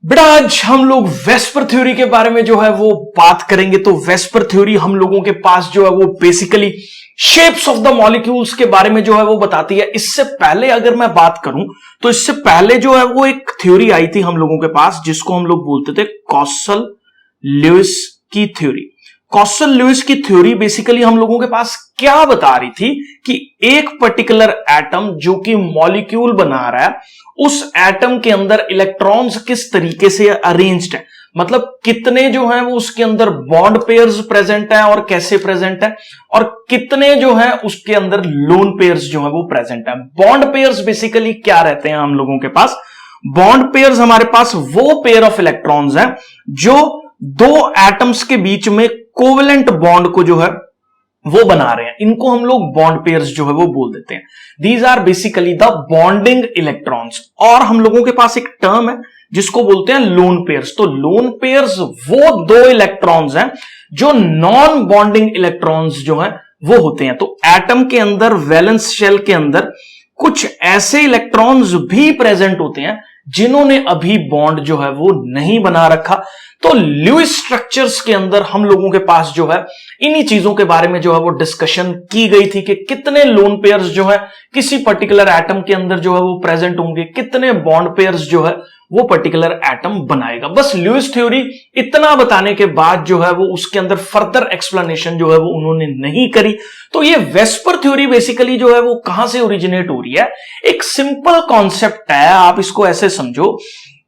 बेटा आज हम लोग वेस्पर थ्योरी के बारे में जो है वो बात करेंगे। तो वेस्पर थ्योरी हम लोगों के पास जो है वो basically shapes of the molecules के बारे में जो है वो बताती है। इससे पहले अगर मैं बात करूं तो इससे पहले जो है वो एक थ्योरी आई थी हम लोगों के पास जिसको हम लोग बोलते थे कॉसल लुईस की थ्योरी। कॉसल लुईस की थ्योरी बेसिकली हम लोगों के पास क्या बता रही थी कि एक पर्टिकुलर एटम जो कि मॉलिक्यूल बना रहा है उस एटम के अंदर इलेक्ट्रॉन्स किस तरीके से अरेंज्ड है, मतलब कितने जो है वो उसके अंदर बॉन्ड पेयर्स प्रेजेंट है और कैसे प्रेजेंट है, और कितने जो है उसके अंदर लोन पेयर्स जो है वो प्रेजेंट है। बॉन्ड पेयर्स बेसिकली क्या रहते हैं हम लोगों के पास? बॉन्ड पेयर्स हमारे पास वो पेयर ऑफ इलेक्ट्रॉन्स हैं जो दो एटम्स के बीच में कोवेलेंट बॉन्ड को जो है वो बना रहे हैं। इनको हम लोग बॉन्ड पेयर्स जो है वो बोल देते हैं। These are basically the bonding electrons. और हम लोगों के पास एक टर्म है जिसको बोलते हैं लोन पेयर्स। तो लोन पेयर्स वो दो इलेक्ट्रॉन्स हैं जो नॉन बॉन्डिंग इलेक्ट्रॉन्स जो है वो होते हैं। तो एटम के अंदर वैलेंस शेल के अंदर कुछ ऐसे इलेक्ट्रॉन्स भी प्रेजेंट होते हैं जिन्होंने अभी बॉन्ड जो है वो नहीं बना रखा। तो लुईस स्ट्रक्चर्स के अंदर हम लोगों के पास जो है इन्हीं चीजों के बारे में जो है वो डिस्कशन की गई थी कि कितने लोन पेयर्स जो है किसी पर्टिकुलर एटम के अंदर जो है वो प्रेजेंट होंगे, कितने बॉन्ड पेयर्स जो है वो पर्टिकुलर एटम बनाएगा। बस लुईस थ्योरी इतना बताने के बाद जो है वो उसके अंदर फर्दर एक्सप्लेनेशन जो है वो उन्होंने नहीं करी। तो ये वेस्पर थ्योरी बेसिकली जो है वो कहां से ओरिजिनेट हो रही है? एक सिंपल कॉन्सेप्ट है, आप इसको ऐसे समझो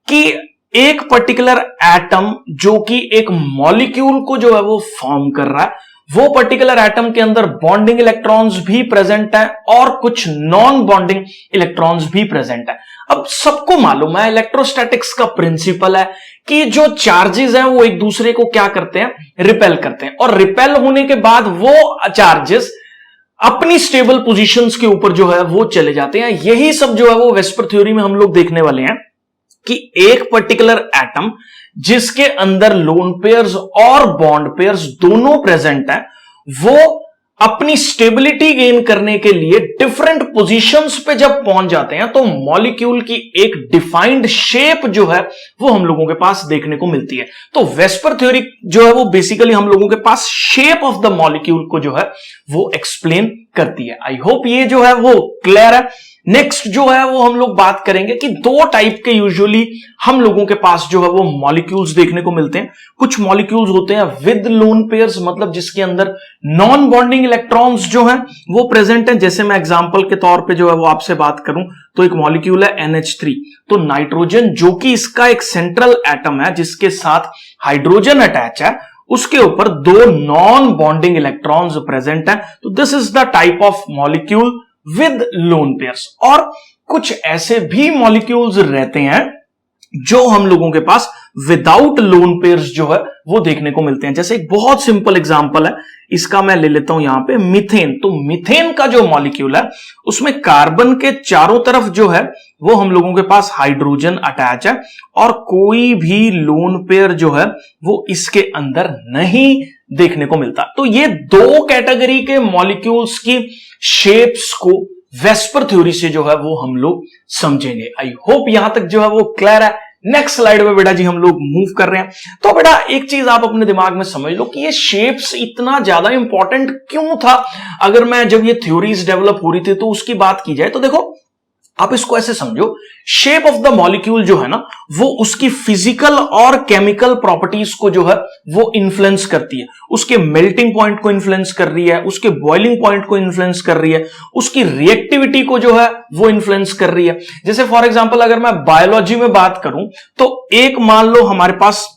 कि एक पर्टिकुलर एटम जो कि एक मॉलिक्यूल को जो है वो फॉर्म कर रहा है, वो पर्टिकुलर एटम के अंदर बॉन्डिंग इलेक्ट्रॉन्स भी प्रेजेंट है और कुछ नॉन बॉन्डिंग इलेक्ट्रॉन्स भी प्रेजेंट है। अब सबको मालूम है इलेक्ट्रोस्टैटिक्स का प्रिंसिपल है कि जो चार्जेस हैं वो एक दूसरे को क्या करते हैं? रिपेल करते हैं, और रिपेल होने के बाद वो चार्जेस अपनी स्टेबल पोजीशंस के ऊपर जो है वो चले जाते हैं। यही सब जो है वो वेस्पर थ्योरी में हम लोग देखने वाले हैं कि एक पर्टिकुलर एटम जिसके अंदर लोन पेयर्स और बॉन्ड पेयर्स दोनों प्रेजेंट हैं, वो अपनी स्टेबिलिटी गेन करने के लिए डिफरेंट पोजीशंस पे जब पहुंच जाते हैं तो मॉलिक्यूल की एक डिफाइंड शेप जो है वो हम लोगों के पास देखने को मिलती है। तो वेस्पर थ्योरी जो है वो बेसिकली हम लोगों के पास शेप ऑफ द मॉलिक्यूल को जो है वो एक्सप्लेन करती है। आई होप ये जो है वो क्लियर है। नेक्स्ट जो है वो हम लोग बात करेंगे कि दो टाइप के यूजुअली हम लोगों के पास जो है वो मॉलिक्यूल्स देखने को मिलते हैं। कुछ मॉलिक्यूल्स होते हैं विद लोन पेयर्स, मतलब जिसके अंदर नॉन बॉन्डिंग इलेक्ट्रॉन्स जो हैं वो प्रेजेंट हैं। जैसे मैं एग्जांपल के तौर पे जो है वो आपसे बात करूं तो एक मॉलिक्यूल है NH3। तो नाइट्रोजन जो कि इसका एक सेंट्रल एटम है जिसके साथ हाइड्रोजन अटैच है, उसके ऊपर दो नॉन बॉन्डिंग इलेक्ट्रॉन्स प्रेजेंट हैं। तो this is the type of molecule with lone pairs. और कुछ ऐसे भी मॉलिक्यूल्स रहते हैं जो हम लोगों के पास विदाउट लोन पेयर्स जो है वो देखने को मिलते हैं। जैसे एक बहुत सिंपल एग्जांपल है, इसका मैं ले लेता हूं यहां पे मीथेन। तो मीथेन का जो मॉलिक्यूल है उसमें कार्बन के चारों तरफ जो है वो हम लोगों के पास हाइड्रोजन अटैच है और कोई भी लोन पेयर जो है वो इसके अंदर नहीं देखने को मिलता। तो ये दो कैटेगरी के मॉलिक्यूल्स की शेप्स को वेस्पर थ्योरी से जो है वो हम लोग समझेंगे। आई होप यहां तक जो है वो क्लियर है। नेक्स्ट स्लाइड में बेटा जी हम लोग मूव कर रहे हैं। तो बेटा एक चीज आप अपने दिमाग में समझ लो कि ये शेप्स इतना ज्यादा इंपॉर्टेंट क्यों था। अगर मैं जब ये थ्योरीज डेवलप हो रही थी तो उसकी बात की जाए तो देखो आप इसको ऐसे समझो, शेप ऑफ द मॉलिक्यूल जो है ना वो उसकी फिजिकल और केमिकल प्रॉपर्टीज को जो है वो इन्फ्लुएंस करती है। उसके मेल्टिंग पॉइंट को इन्फ्लुएंस कर रही है, उसके बॉइलिंग पॉइंट को इन्फ्लुएंस कर रही है, उसकी रिएक्टिविटी को जो है वो इन्फ्लुएंस कर रही है। जैसे फॉर एग्जांपल अगर मैं बायोलॉजी में बात करूं तो एक मान लो हमारे पास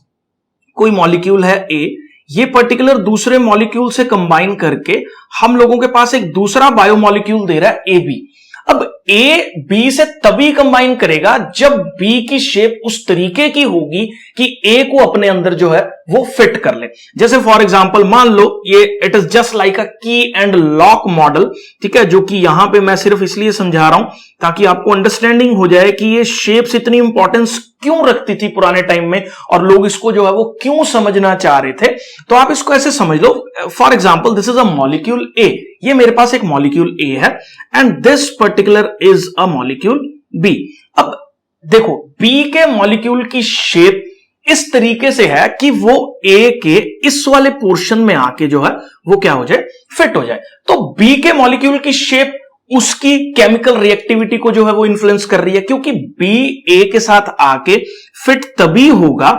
कोई मॉलिक्यूल है A, ये पर्टिकुलर दूसरे मॉलिक्यूल से कंबाइन करके हम लोगों के पास एक दूसरा बायोमॉलिक्यूल दे रहा है AB। अब A B से तभी कंबाइन करेगा जब B की शेप उस तरीके की होगी कि A को अपने अंदर जो है वो फिट कर ले। जैसे फॉर एग्जांपल मान लो ये इट इज जस्ट लाइक अ की एंड लॉक मॉडल, ठीक है, जो कि यहां पे मैं सिर्फ इसलिए समझा रहा हूं ताकि आपको अंडरस्टैंडिंग हो जाए कि ये शेप्स इतनी इंपॉर्टेंस क्यों रखती थी पुराने टाइम में और लोग इसको जो है वो क्यों समझना चाह रहे थे। तो आप इसको ऐसे समझ लो, for example this is a molecule A, ये मेरे पास एक मॉलिक्यूल A है and this particular is a molecule B। अब देखो बी के मॉलिक्यूल की शेप इस तरीके से है कि वो ए के इस वाले पोर्शन में आके जो है वो क्या हो जाए, फिट हो जाए। तो बी के मॉलिक्यूल की शेप उसकी केमिकल रिएक्टिविटी को जो है वो इन्फ्लुएंस कर रही है, क्योंकि बी ए के साथ आके फिट तभी होगा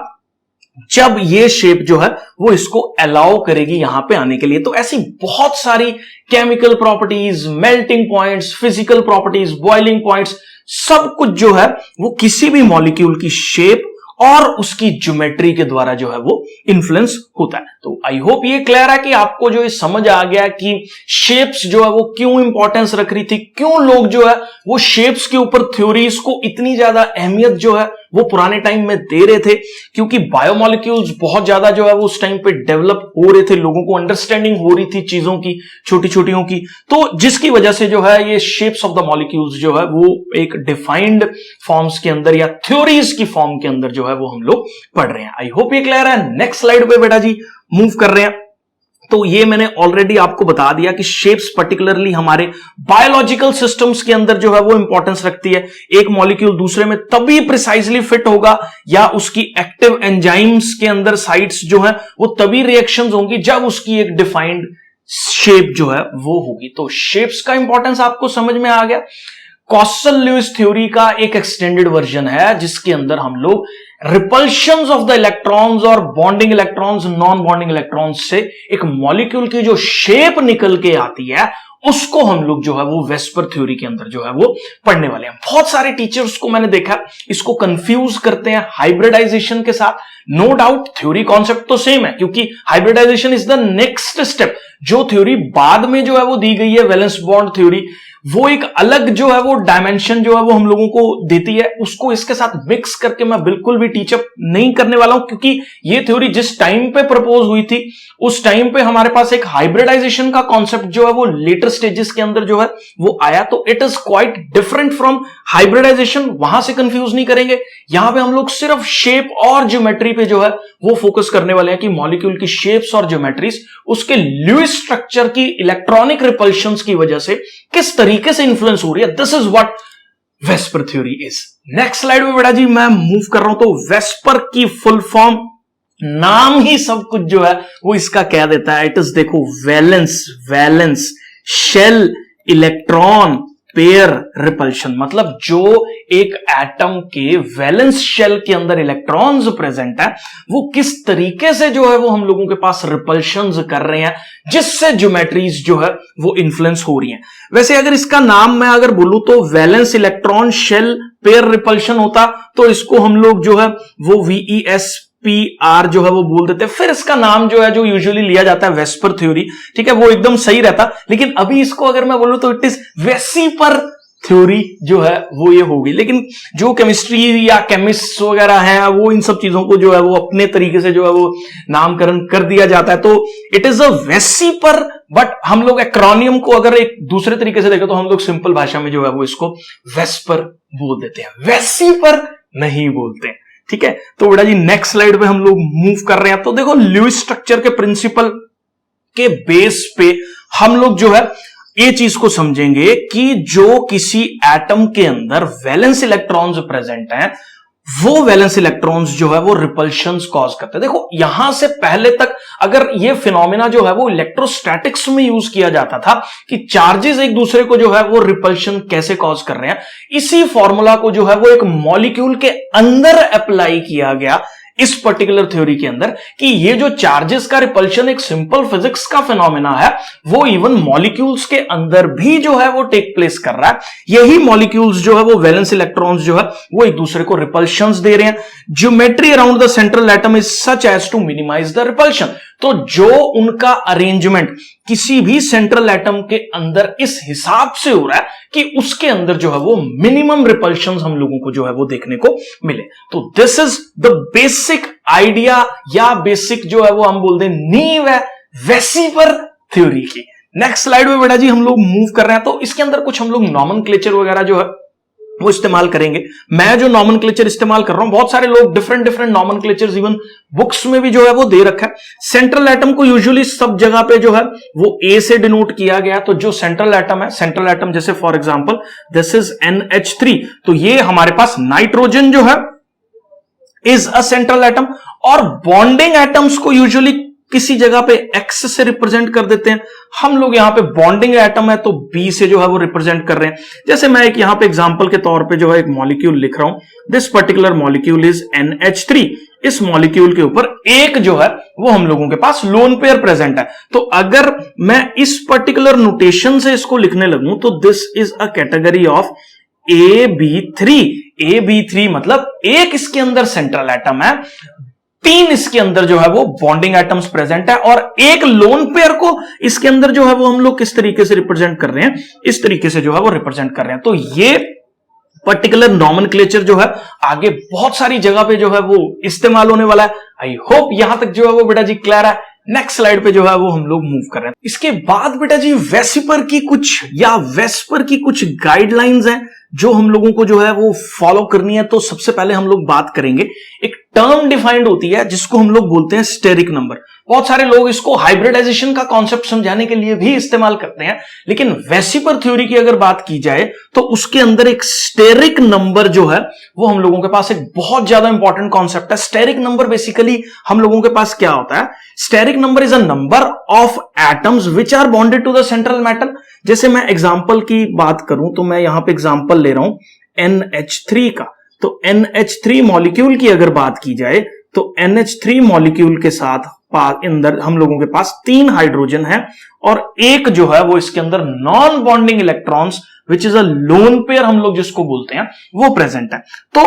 जब ये शेप जो है वो इसको अलाउ करेगी यहां पे आने के लिए। तो ऐसी बहुत सारी chemical properties, melting points, physical properties, boiling points, सब कुछ जो है वो किसी भी मॉलिक्यूल की शेप और उसकी ज्योमेट्री के द्वारा जो है वो इन्फ्लुएंस होता है। तो आई होप ये क्लियर है कि आपको जो ये समझ आ गया कि शेप्स जो है वो क्यों इंपॉर्टेंस रख रही थी, क्यों लोग जो है वो शेप्स के ऊपर थ्योरीज को इतनी ज्यादा अहमियत जो है वो पुराने टाइम में दे रहे थे, क्योंकि बायोमोलिक्यूल्स बहुत ज्यादा जो है वो उस टाइम पे डेवलप हो रहे थे, लोगों को अंडरस्टैंडिंग हो रही थी चीजों की, छोटी छोटियों की। तो जिसकी वजह से जो है ये शेप्स ऑफ द मॉलिक्यूल्स जो है वो एक डिफाइंड फॉर्म्स के अंदर या थ्योरीज की फॉर्म के अंदर जो है वो हम लोग पढ़ रहे हैं। आई होप ये क्लियर है। नेक्स्ट स्लाइड पे बेटा जी मूव कर रहे हैं। तो ये मैंने ऑलरेडी आपको बता दिया कि शेप्स पर्टिकुलरली हमारे बायोलॉजिकल सिस्टम्स के अंदर जो है वो इंपॉर्टेंस रखती है। एक मॉलिक्यूल दूसरे में तभी प्रिसाइजली फिट होगा या उसकी एक्टिव एंजाइम्स के अंदर साइट्स जो है वो तभी रिएक्शंस होंगी जब उसकी एक डिफाइंड शेप जो है वो होगी। तो शेप्स का इंपॉर्टेंस आपको समझ में आ गया। कॉसल-ल्यूइस थ्योरी का एक एक्सटेंडेड वर्जन है जिसके अंदर हम लोग रिपल्शंस ऑफ द इलेक्ट्रॉन्स और bonding electrons, non bonding electrons से एक मॉलिक्यूल की जो शेप निकल के आती है उसको हम लोग जो है वो वेस्पर थ्योरी के अंदर जो है वो पढ़ने वाले हैं। बहुत सारे टीचर्स को मैंने देखा इसको कंफ्यूज करते हैं हाइब्रिडाइजेशन के साथ। नो डाउट थ्योरी कॉन्सेप्ट तो सेम है, क्योंकि hybridization is the next step. जो थ्योरी बाद में जो है वो दी गई है वैलेंस बॉन्ड थ्योरी, वो एक अलग जो है वो डायमेंशन जो है वो हम लोगों को देती है। उसको इसके साथ मिक्स करके मैं बिल्कुल भी टीचअप नहीं करने वाला हूं, क्योंकि ये थ्योरी जिस टाइम पे प्रपोज हुई थी उस टाइम पे हमारे पास एक हाइब्रिडाइजेशन का कॉन्सेप्ट जो है वो लेटर स्टेजेस के अंदर जो है वो आया। तो it is quite different from hybridization, वहां से कंफ्यूज नहीं करेंगे। यहां पे हम लोग सिर्फ शेप और ज्योमेट्री पे जो है वो फोकस करने वाले हैं कि मॉलिक्यूल की शेप्स और ज्योमेट्रीज उसके ल्यूइस स्ट्रक्चर की इलेक्ट्रॉनिक रिपल्शंस की वजह से किस तरीके से इंफ्लुएंस हो रही है। This is what VSEPR theory is. Next slide में बेटा जी मैं मूव कर रहा हूं। तो वेस्पर की फुल फॉर्म, नाम ही सब कुछ जो है वो इसका कह देता है। इट इज देखो valence shell electron pair repulsion, मतलब जो एक एटम के वैलेंस शेल के अंदर इलेक्ट्रॉन्स प्रेजेंट है वो किस तरीके से जो है वो हम लोगों के पास रिपल्शंस कर रहे हैं, जिससे ज्योमेट्रीज जो है वो इन्फ्लुएंस हो रही हैं। वैसे अगर इसका नाम मैं अगर बोलूं तो valence electron shell pair repulsion होता तो इसको हम लोग जो है वो VESPR जो है वो बोल देते हैं। फिर इसका नाम जो है जो यूजुअली लिया जाता है वेस्पर थ्योरी, ठीक है, वो एकदम सही रहता। लेकिन अभी इसको अगर मैं बोलूं तो इट इज वेसिपर थ्योरी जो है वो ये होगी। लेकिन जो केमिस्ट्री या केमिस्ट वगैरह हैं वो इन सब चीजों को जो है वो अपने तरीके से जो है वो नामकरण कर दिया जाता है। तो इट इज अ वेसिपर, बट हम लोग एक्रोनियम को अगर एक दूसरे तरीके से देखें तो हम लोग सिंपल भाषा में जो है वो इसको वेस्पर बोल देते हैं, वेसिपर नहीं बोलते हैं। ठीक है, तो बेटा जी नेक्स्ट स्लाइड पे हम लोग मूव कर रहे हैं। तो देखो ल्यूइस स्ट्रक्चर के प्रिंसिपल के बेस पे हम लोग जो है ये चीज को समझेंगे कि जो किसी एटम के अंदर वैलेंस इलेक्ट्रॉन्स प्रेजेंट हैं वो वैलेंस इलेक्ट्रॉन्स जो है वो रिपल्शंस कॉज करते हैं। देखो यहां से पहले तक अगर ये फिनोमेना जो है वो इलेक्ट्रोस्टैटिक्स में यूज किया जाता था कि चार्जेस एक दूसरे को जो है वो रिपल्शन कैसे कॉज कर रहे हैं, इसी फॉर्मूला को जो है वो एक मॉलिक्यूल के अंदर अप्लाई किया गया इस पर्टिकुलर थ्योरी के अंदर कि ये जो चार्जेस का रिपल्शन एक सिंपल फिजिक्स का फिनोमेना है वो इवन मॉलिक्यूल्स के अंदर भी जो है वो टेक प्लेस कर रहा है। यही मॉलिक्यूल्स जो है वो वैलेंस इलेक्ट्रॉन्स जो है वो एक दूसरे को रिपल्शंस दे रहे हैं। Geometry around the central atom is such as to minimize the repulsion. तो जो उनका अरेंजमेंट किसी भी सेंट्रल एटम के अंदर इस हिसाब से हो रहा है कि उसके अंदर जो है वो मिनिमम रिपल्शंस हम लोगों को जो है वो देखने को मिले। तो this is the basic idea या बेसिक जो है वो हम बोल दें नींव है वेसिपर थ्योरी की। नेक्स्ट स्लाइड में बेटा जी हम लोग मूव कर रहे हैं। तो इसके अंदर कुछ हम लोग नॉमेनक्लेचर वगैरह जो है वो इस्तेमाल करेंगे। मैं जो नॉमेनक्लेचर इस्तेमाल कर रहा हूं, बहुत सारे लोग डिफरेंट डिफरेंट नॉमेनक्लेचर्स इवन बुक्स में भी जो है वो दे रखा है। सेंट्रल एटम को यूजुअली सब जगह पे जो है वो ए से डिनोट किया गया। तो जो सेंट्रल एटम है, सेंट्रल एटम जैसे for example this is NH3, तो ये हमारे पास नाइट्रोजन जो है इज अ सेंट्रल एटम, और बॉन्डिंग एटम्स को यूजुअली किसी जगह पे एक्स से रिप्रेजेंट कर देते हैं। हम लोग यहां पे बॉन्डिंग एटम है तो बी से जो है वो रिप्रेजेंट कर रहे हैं। जैसे मैं एक यहां पे एग्जांपल के तौर पे जो है एक मॉलिक्यूल लिख रहा हूं, this particular molecule is NH3। इस मॉलिक्यूल के ऊपर एक जो है वो हम लोगों के पास लोन पेयर प्रेजेंट है। तो अगर मैं इस पर्टिकुलर नोटेशन से इसको लिखने लगूं तो this is a category of AB3। AB3 मतलब एक इसके अंदर सेंट्रल एटम है, 3 इसके अंदर जो है वो बॉन्डिंग एटम्स प्रेजेंट है, और एक लोन पेयर को इसके अंदर जो है वो हम लोग किस तरीके से रिप्रेजेंट कर रहे हैं, इस तरीके से जो है वो रिप्रेजेंट कर रहे हैं। तो ये पर्टिकुलर नॉमेनक्लेचर जो है आगे बहुत सारी जगह पे जो है वो इस्तेमाल होने वाला है। आई होप यहां तक जो है वो बेटा जी क्लियर है। नेक्स्ट स्लाइड पे जो है वो हम लोग मूव कर रहे हैं। इसके बाद बेटा जी वेस्पर की कुछ गाइडलाइंस हैं जो हम लोगों को जो है वो फॉलो करनी है। तो सबसे पहले हम लोग बात करेंगे, एक टर्म डिफाइंड होती है जिसको हम लोग बोलते हैं स्टेरिक नंबर। बहुत सारे लोग इसको हाइब्रिडाइजेशन का कॉन्सेप्ट समझाने के लिए भी इस्तेमाल करते हैं, लेकिन वेस्पर थ्योरी की अगर बात की जाए तो उसके अंदर एक स्टेरिक नंबर जो है वो हम लोगों के पास एक बहुत ज्यादा इंपॉर्टेंट कॉन्सेप्ट है। स्टेरिक नंबर बेसिकली हम लोगों के पास क्या होता है, steric number is a number of atoms which are bonded to the central metal. जैसे मैं एग्जांपल की बात करूं तो मैं यहां पे एग्जांपल ले रहा हूं NH3 का। तो NH3 मॉलिक्यूल की अगर बात की जाए तो NH3 मॉलिक्यूल के साथ अंदर हम लोगों के पास 3 हाइड्रोजन है और एक जो है वो इसके अंदर non bonding electrons which is a lone pair हम लोग जिसको बोलते हैं वो प्रेजेंट है। तो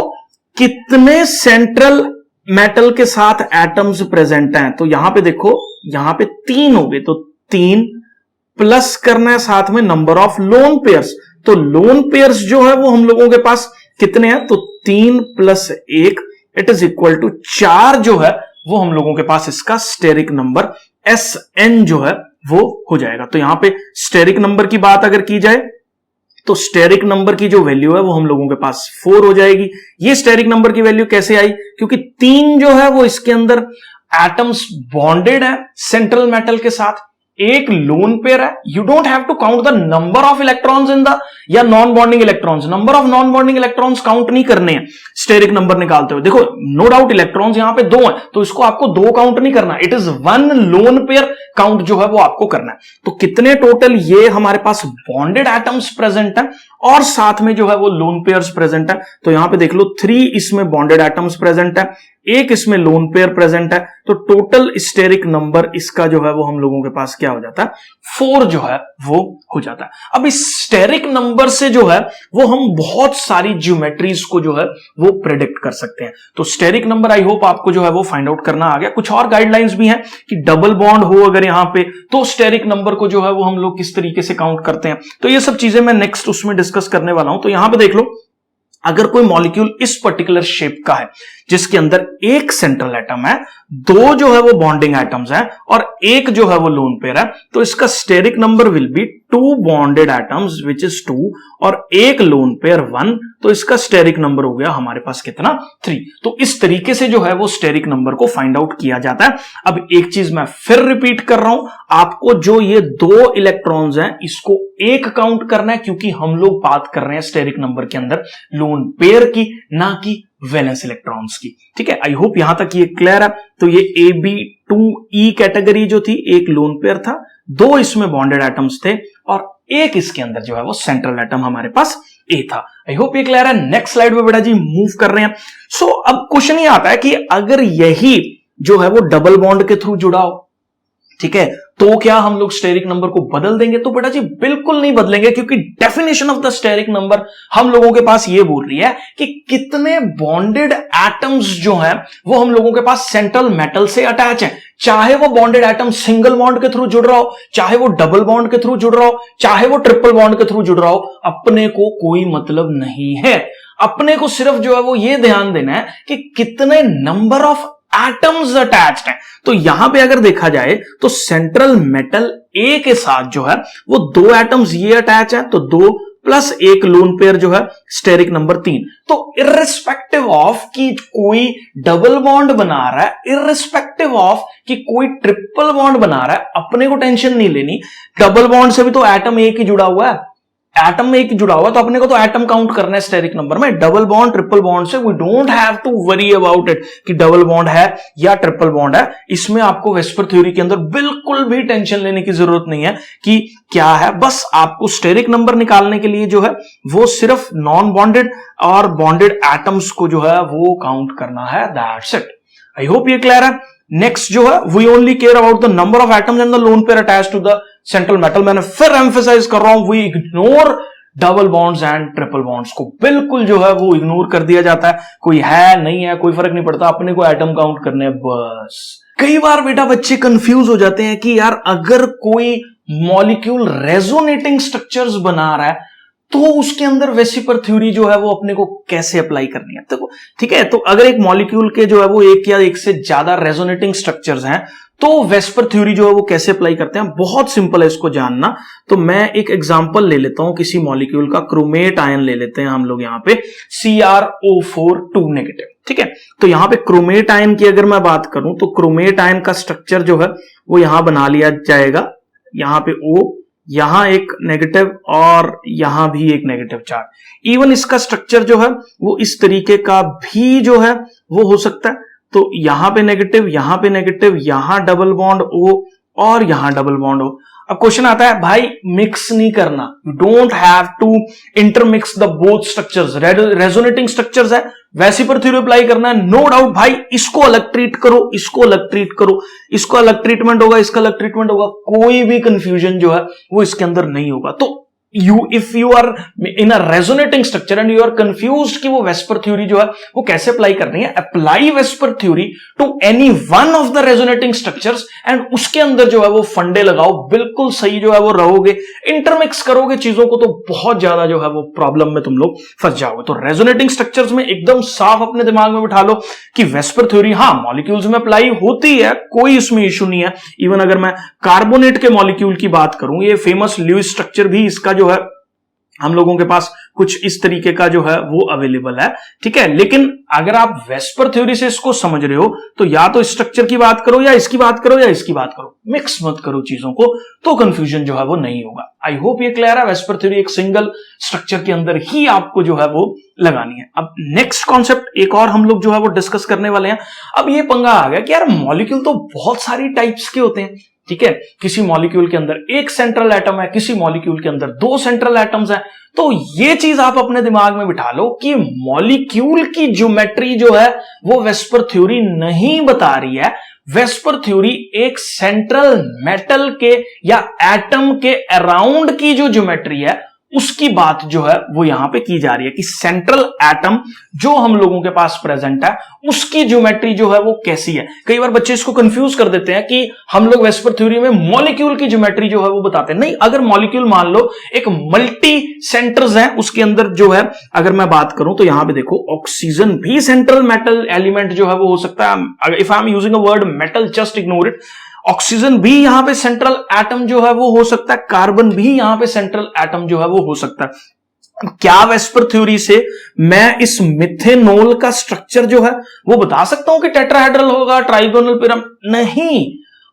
कितने सेंट्रल मेटल के साथ एटम्स प्रेजेंट हैं, तो यहां पे देखो, यहां पे 3 हो गए, तो 3 प्लस करना है साथ में नंबर ऑफ लोन पेयर्स। तो लोन पेयर्स जो है वो हम लोगों के पास कितने हैं, तो 3 + 1 इट इज इक्वल टू 4 जो है वो हम लोगों के पास इसका स्टेरिक नंबर Sn जो है वो हो जाएगा। तो यहां पे स्टेरिक नंबर की बात अगर की जाए तो स्टेरिक नंबर की जो वैल्यू है वो हम लोगों के पास 4 हो जाएगी। ये स्टेरिक नंबर की वैल्यू कैसे आई, क्योंकि 3 जो है वो इसके अंदर एटम्स बॉन्डेड है सेंट्रल मेटल के साथ, एक लोन पेयर है। You don't have to count the number of electrons in the या non bonding electrons, number of non bonding electrons count नहीं करने हैं स्टेरिक नंबर निकालते हुए। देखो नो डाउट इलेक्ट्रॉन्स यहां पे 2 हैं तो इसको आपको 2 काउंट नहीं करना, it is 1 lone pair count जो है वो आपको करना है। तो कितने टोटल ये हमारे पास बॉन्डेड एटम्स प्रेजेंट है और साथ में जो है वो लोन पेयर्स प्रेजेंट है। तो यहां पे देख लो 3 इसमें बॉन्डेड एटम्स प्रेजेंट है, एक इसमें लोन पेयर प्रेजेंट है, तो टोटल स्टेरिक नंबर इसका जो है वो हम लोगों के पास क्या हो जाता है, 4 जो है वो हो जाता है। अब इस स्टेरिक नंबर से जो है वो हम बहुत सारी ज्योमेट्रीज को जो है वो प्रेडिक्ट कर सकते हैं। तो स्टेरिक नंबर आई होप आपको जो है वो फाइंड आउट करना आ गया। कुछ और गाइडलाइंस भी हैं कि डबल बॉन्ड हो अगर यहां पे तो स्टेरिक नंबर को जो है वो हम लोग किस तरीके से काउंट करते हैं, तो ये सब चीजें मैं नेक्स्ट उसमें डिस्कस करने वाला हूं। तो यहां पे देख लो, अगर कोई मॉलिक्यूल इस पर्टिकुलर शेप का है जिसके अंदर एक सेंट्रल एटम है, 2 जो है वो बॉन्डिंग एटम्स हैं और एक जो है वो लोन पेयर है, तो इसका steric number will be 2 bonded atoms which is 2 और एक लोन पेयर 1, तो इसका स्टेरिक नंबर हो गया हमारे पास कितना, 3। तो इस तरीके से जो है वो स्टेरिक नंबर को फाइंड आउट किया जाता है। अब एक चीज मैं फिर रिपीट कर रहा हूं, आपको जो ये 2 इलेक्ट्रॉन्स हैं इसको एक काउंट करना है, क्योंकि हम लोग बात कर रहे हैं स्टेरिक नंबर के अंदर लोन पेयर की, ना कि वैलेंस इलेक्ट्रॉन्स की। ठीक है, आई होप यहां तक ये क्लियर है। तो ये AB2E कैटेगरी जो थी, एक लोन पेयर था, 2 इसमें बॉन्डेड एटम्स थे और एक इसके अंदर जो है वो सेंट्रल एटम हमारे पास A था। आई होप ये क्लियर है। नेक्स्ट स्लाइड पे बेटा जी मूव कर रहे हैं। सो अब क्वेश्चन ये आता है कि अगर यही जो है वो डबल बॉन्ड के थ्रू जुड़ा हो, ठीक है, तो क्या हम लोग स्टेरिक नंबर को बदल देंगे? तो बेटा जी बिल्कुल नहीं बदलेंगे, क्योंकि definition of the steric number हम लोगों के पास ये बोल रही है कि कितने बॉन्डेड एटम्स जो हैं वो हम लोगों के पास सेंट्रल मेटल से अटैच हैं। चाहे वो बॉन्डेड एटम सिंगल बॉन्ड के थ्रू जुड़ रहा हो, चाहे वो डबल बॉन्ड के थ्रू जुड़ रहा हो, चाहे वो ट्रिपल बॉन्ड के थ्रू जुड़ रहा हो, अपने को कोई मतलब नहीं है। अपने को सिर्फ जो है वो ये ध्यान देना है कि कितने नंबर ऑफ एटम्स अटैच्ड हैं। तो यहां पे अगर देखा जाए तो सेंट्रल मेटल ए के साथ जो है वो 2 एटम्स ये अटैच है, तो 2 + 1 लोन पेयर जो है स्टेरिक नंबर 3। तो इर्रिस्पेक्टिव ऑफ कि कोई डबल बॉन्ड बना रहा है, इर्रिस्पेक्टिव ऑफ कि कोई ट्रिपल बॉन्ड बना रहा है, अपने को टेंशन नहीं लेनी। डबल बॉन्ड से भी तो एटम एक ही जुड़ा हुआ है, एटम में एक जुड़ा हुआ, तो अपने को तो एटम काउंट करना है स्टेरिक नंबर में। डबल बॉन्ड ट्रिपल बॉन्ड से we don't have to worry about it कि डबल बॉन्ड है या ट्रिपल बॉन्ड है। इसमें आपको वेस्पर थ्योरी के अंदर बिल्कुल भी टेंशन लेने की जरूरत नहीं है कि क्या है। बस आपको स्टेरिक नंबर निकालने के लिए जो है वो सिर्फ नॉन बॉन्डेड और बॉन्डेड एटम्स को जो है वो काउंट करना है, दैट्स इट। आई होप ये क्लियर है। नेक्स्ट जो है we only care about the number of atoms and the lone pair attached to the central metal. मैंने फिर एम्फसाइज कर रहा हूं, we ignore double bonds and triple bonds को, बिल्कुल जो है वो इग्नोर कर दिया जाता है। कोई है नहीं है कोई फर्क नहीं पड़ता, अपने को एटम काउंट करने हैं बस। कई बार बेटा बच्चे कंफ्यूज हो जाते हैं कि यार अगर कोई मॉलिक्यूल रेजोनेटिंग स्ट्रक्चर्स बना रहा है तो उसके अंदर वेस्पर थ्योरी जो है वो अपने को कैसे अप्लाई करनी है। तो ठीक है, तो अगर एक मॉलिक्यूल के जो है वो एक या एक से ज्यादा रेजोनेटिंग स्ट्रक्चर्स हैं तो वेस्पर थ्योरी जो है वो कैसे अप्लाई करते हैं, बहुत सिंपल है इसको जानना। तो मैं एक एग्जांपल ले लेता हूं किसी मॉलिक्यूल का, क्रोमेट आयन ले लेते हैं हम लोग यहां पे, CrO4 2 नेगेटिव। ठीक है, तो यहां पे क्रोमेट आयन की अगर मैं बात करूं तो क्रोमेट आयन का स्ट्रक्चर जो है वो यहां बना लिया जाएगा। यहां पे O, यहां एक नेगेटिव और यहां भी एक नेगेटिव चार्ज। इवन इसका स्ट्रक्चर जो है वो इस तरीके का भी जो है वो हो सकता है। तो यहां पे नेगेटिव, यहां डबल बॉन्ड O और यहां डबल बॉन्ड O। अब क्वेश्चन आता है भाई मिक्स नहीं करना, you don't have to intermix the both structures. Resonating structures है, वेस्पर थ्योरी अप्लाई करना है, नो डाउट भाई। इसको अलग ट्रीट करो, इसको अलग ट्रीट करो, इसको अलग ट्रीटमेंट होगा, इसका अलग ट्रीटमेंट होगा, कोई भी कंफ्यूजन जो है वो इसके अंदर नहीं होगा। तो if you are in a resonating structure and you are confused कि वो वेस्पर थ्योरी जो है वो कैसे अप्लाई करनी है, apply VSEPR theory to any one of the resonating structures and उसके अंदर जो है वो फंडे लगाओ, बिल्कुल सही जो है वो रहोगे। इंटरमिक्स करोगे चीजों को तो बहुत ज्यादा जो है वो प्रॉब्लम में तुम लोग फंस जाओगे। तो रेजोनेटिंग स्ट्रक्चर्स में एकदम साफ अपने दिमाग में बिठा लो कि वेस्पर थ्योरी हाँ मॉलिक्यूल्स में अप्लाई होती है, कोई इसमें इशू नहीं है। इवन अगर मैं कार्बोनेट के मॉलिक्यूल की बात करूं, ये फेमस ल्यूइस स्ट्रक्चर भी इसका जो है हम लोगों के पास कुछ इस तरीके का जो है वो अवेलेबल है। ठीक है, लेकिन अगर आप वेस्पर थ्योरी से इसको समझ रहे हो तो या तो स्ट्रक्चर की बात करो या इसकी बात करो या इसकी बात करो, मिक्स मत करो चीजों को, तो कंफ्यूजन जो है वो नहीं होगा। आई होप ये क्लियर है। वेस्पर थ्योरी एक सिंगल स्ट्रक्चर के अंदर ही आपको जो है वो लगानी है। अब नेक्स्ट कॉन्सेप्ट एक और हम लोग जो है वो डिस्कस करने वाले हैं। अब ये पंगा आ गया कि यार मॉलिक्यूल तो बहुत सारी टाइप्स के होते हैं। ठीक है, किसी मॉलिक्यूल के अंदर एक सेंट्रल एटम है, किसी मॉलिक्यूल के अंदर दो सेंट्रल एटम्स हैं। तो ये चीज आप अपने दिमाग में बिठा लो कि मॉलिक्यूल की ज्योमेट्री जो है वो वेस्पर थ्योरी नहीं बता रही है। वेस्पर थ्योरी एक सेंट्रल मेटल के या एटम के अराउंड की जो ज्योमेट्री है उसकी बात जो है वो यहां पे की जा रही है कि सेंट्रल एटम जो हम लोगों के पास प्रेजेंट है उसकी ज्योमेट्री जो है वो कैसी है। कई बार बच्चे इसको कंफ्यूज कर देते हैं कि हम लोग वेस्पर थ्योरी में मॉलिक्यूल की ज्योमेट्री जो है वो बताते हैं। नहीं, अगर मॉलिक्यूल मान लो एक मल्टी सेंटर्स है, उसके अंदर जो है अगर मैं बात करूं तो यहां पे देखो ऑक्सीजन भी सेंट्रल मेटल एलिमेंट जो है वो हो सकता है। If I am using a word metal, just ignore it. Oxygen भी यहां पे सेंट्रल एटम जो है वो हो सकता है, कार्बन भी यहां पे सेंट्रल एटम जो है वो हो सकता है। क्या वेस्पर थ्योरी से मैं इस मिथेनॉल का स्ट्रक्चर जो है वो बता सकता हूं कि टेट्राहेड्रल होगा, ट्राइगोनल पिरामिड? नहीं,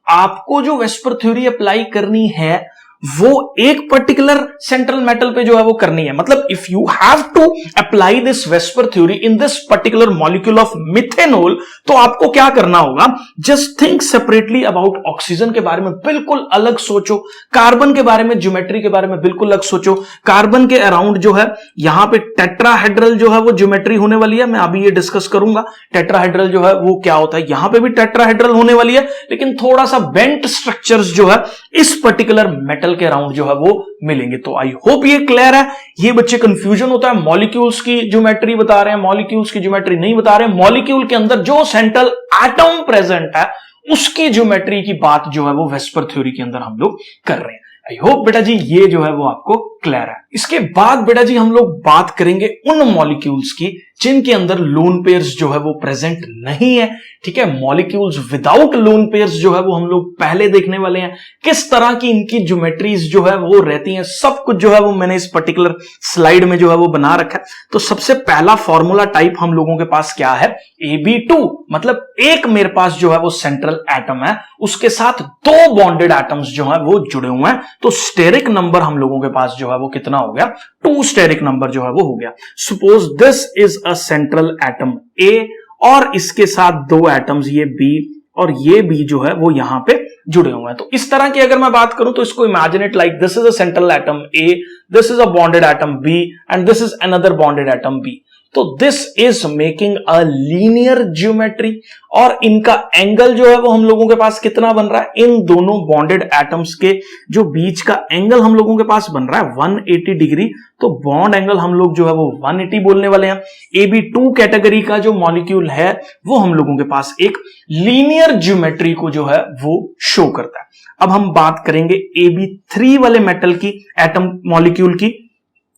आपको जो वेस्पर थ्योरी अप्लाई करनी है वो एक पर्टिकुलर सेंट्रल मेटल पे जो है वो करनी है। मतलब if you have to apply this VSEPR theory in this particular molecule of methanol, तो आपको क्या करना होगा, just think separately about oxygen के बारे में बिल्कुल अलग सोचो, कार्बन के बारे में ज्योमेट्री के बारे में बिल्कुल अलग सोचो। कार्बन के अराउंड जो है यहां पे टेट्राहेड्रल जो है वो ज्योमेट्री होने वाली है, मैं अभी ये डिस्कस करूंगा। टेट्राहेड्रल जो है वो क्या होता है, यहां पे भी टेट्राहेड्रल होने वाली है, लेकिन थोड़ा सा बेंट स्ट्रक्चर्स जो है इस पर्टिकुलर मेटल के अराउंड जो है वो मिलेंगे। तो आई होप ये क्लियर है। ये बच्चे कंफ्यूजन होता है, मॉलिक्यूल्स की ज्योमेट्री बता रहे हैं, मॉलिक्यूल्स की ज्योमेट्री नहीं बता रहे हैं। मॉलिक्यूल के अंदर जो सेंट्रल एटम प्रेजेंट है उसकी ज्योमेट्री की बात जो है वो वेस्पर थ्योरी के अंदर हम लोग कर रहे हैं। आई होप बेटा जी ये जो है वो आपको क्लियर है। इसके बाद बेटा जी हम लोग बात करेंगे उन मॉलिक्यूल्स की जिनके अंदर लोन पेयर्स जो है वो प्रेजेंट नहीं है। ठीक है, मॉलिक्यूल्स विदाउट लोन पेयर्स जो है वो हम लोग पहले देखने वाले हैं, किस तरह की इनकी ज्योमेट्रीज जो है वो रहती हैं, सब कुछ जो है वो मैंने इस पर्टिकुलर स्लाइड में जो है वो बना रखा है। तो सबसे पहला फॉर्मूला टाइप हम लोगों के पास क्या है, AB2, मतलब एक मेरे पास जो है वो सेंट्रल एटम है, उसके साथ दो बॉन्डेड एटम्स जो है वो जुड़े हुए हैं, तो स्टेरिक नंबर हम लोगों के पास जो है वो कितना हो गया, 2 स्टेरिक नंबर जो है वो हो गया। Suppose this is a central atom ए और इसके साथ 2 एटम्स ये बी और ये बी जो है वो यहां पे जुड़े हुए हैं। तो इस तरह की अगर मैं बात करूं तो इसको imagine it like this is a central atom A, this is a bonded atom B and this is another bonded atom B. तो this is making a linear geometry और इनका एंगल जो है वो हम लोगों के पास कितना बन रहा है, इन दोनों बॉन्डेड एटम्स के जो बीच का एंगल हम लोगों के पास बन रहा है 180 डिग्री। तो बॉन्ड एंगल हम लोग जो है वो 180 बोलने वाले हैं। AB2 कैटेगरी का जो मॉलिक्यूल है वो हम लोगों के पास एक लीनियर ज्योमेट्री को जो है वो शो करता है। अब हम बात करेंगे AB3 वाले मेटल की, एटम मॉलिक्यूल की।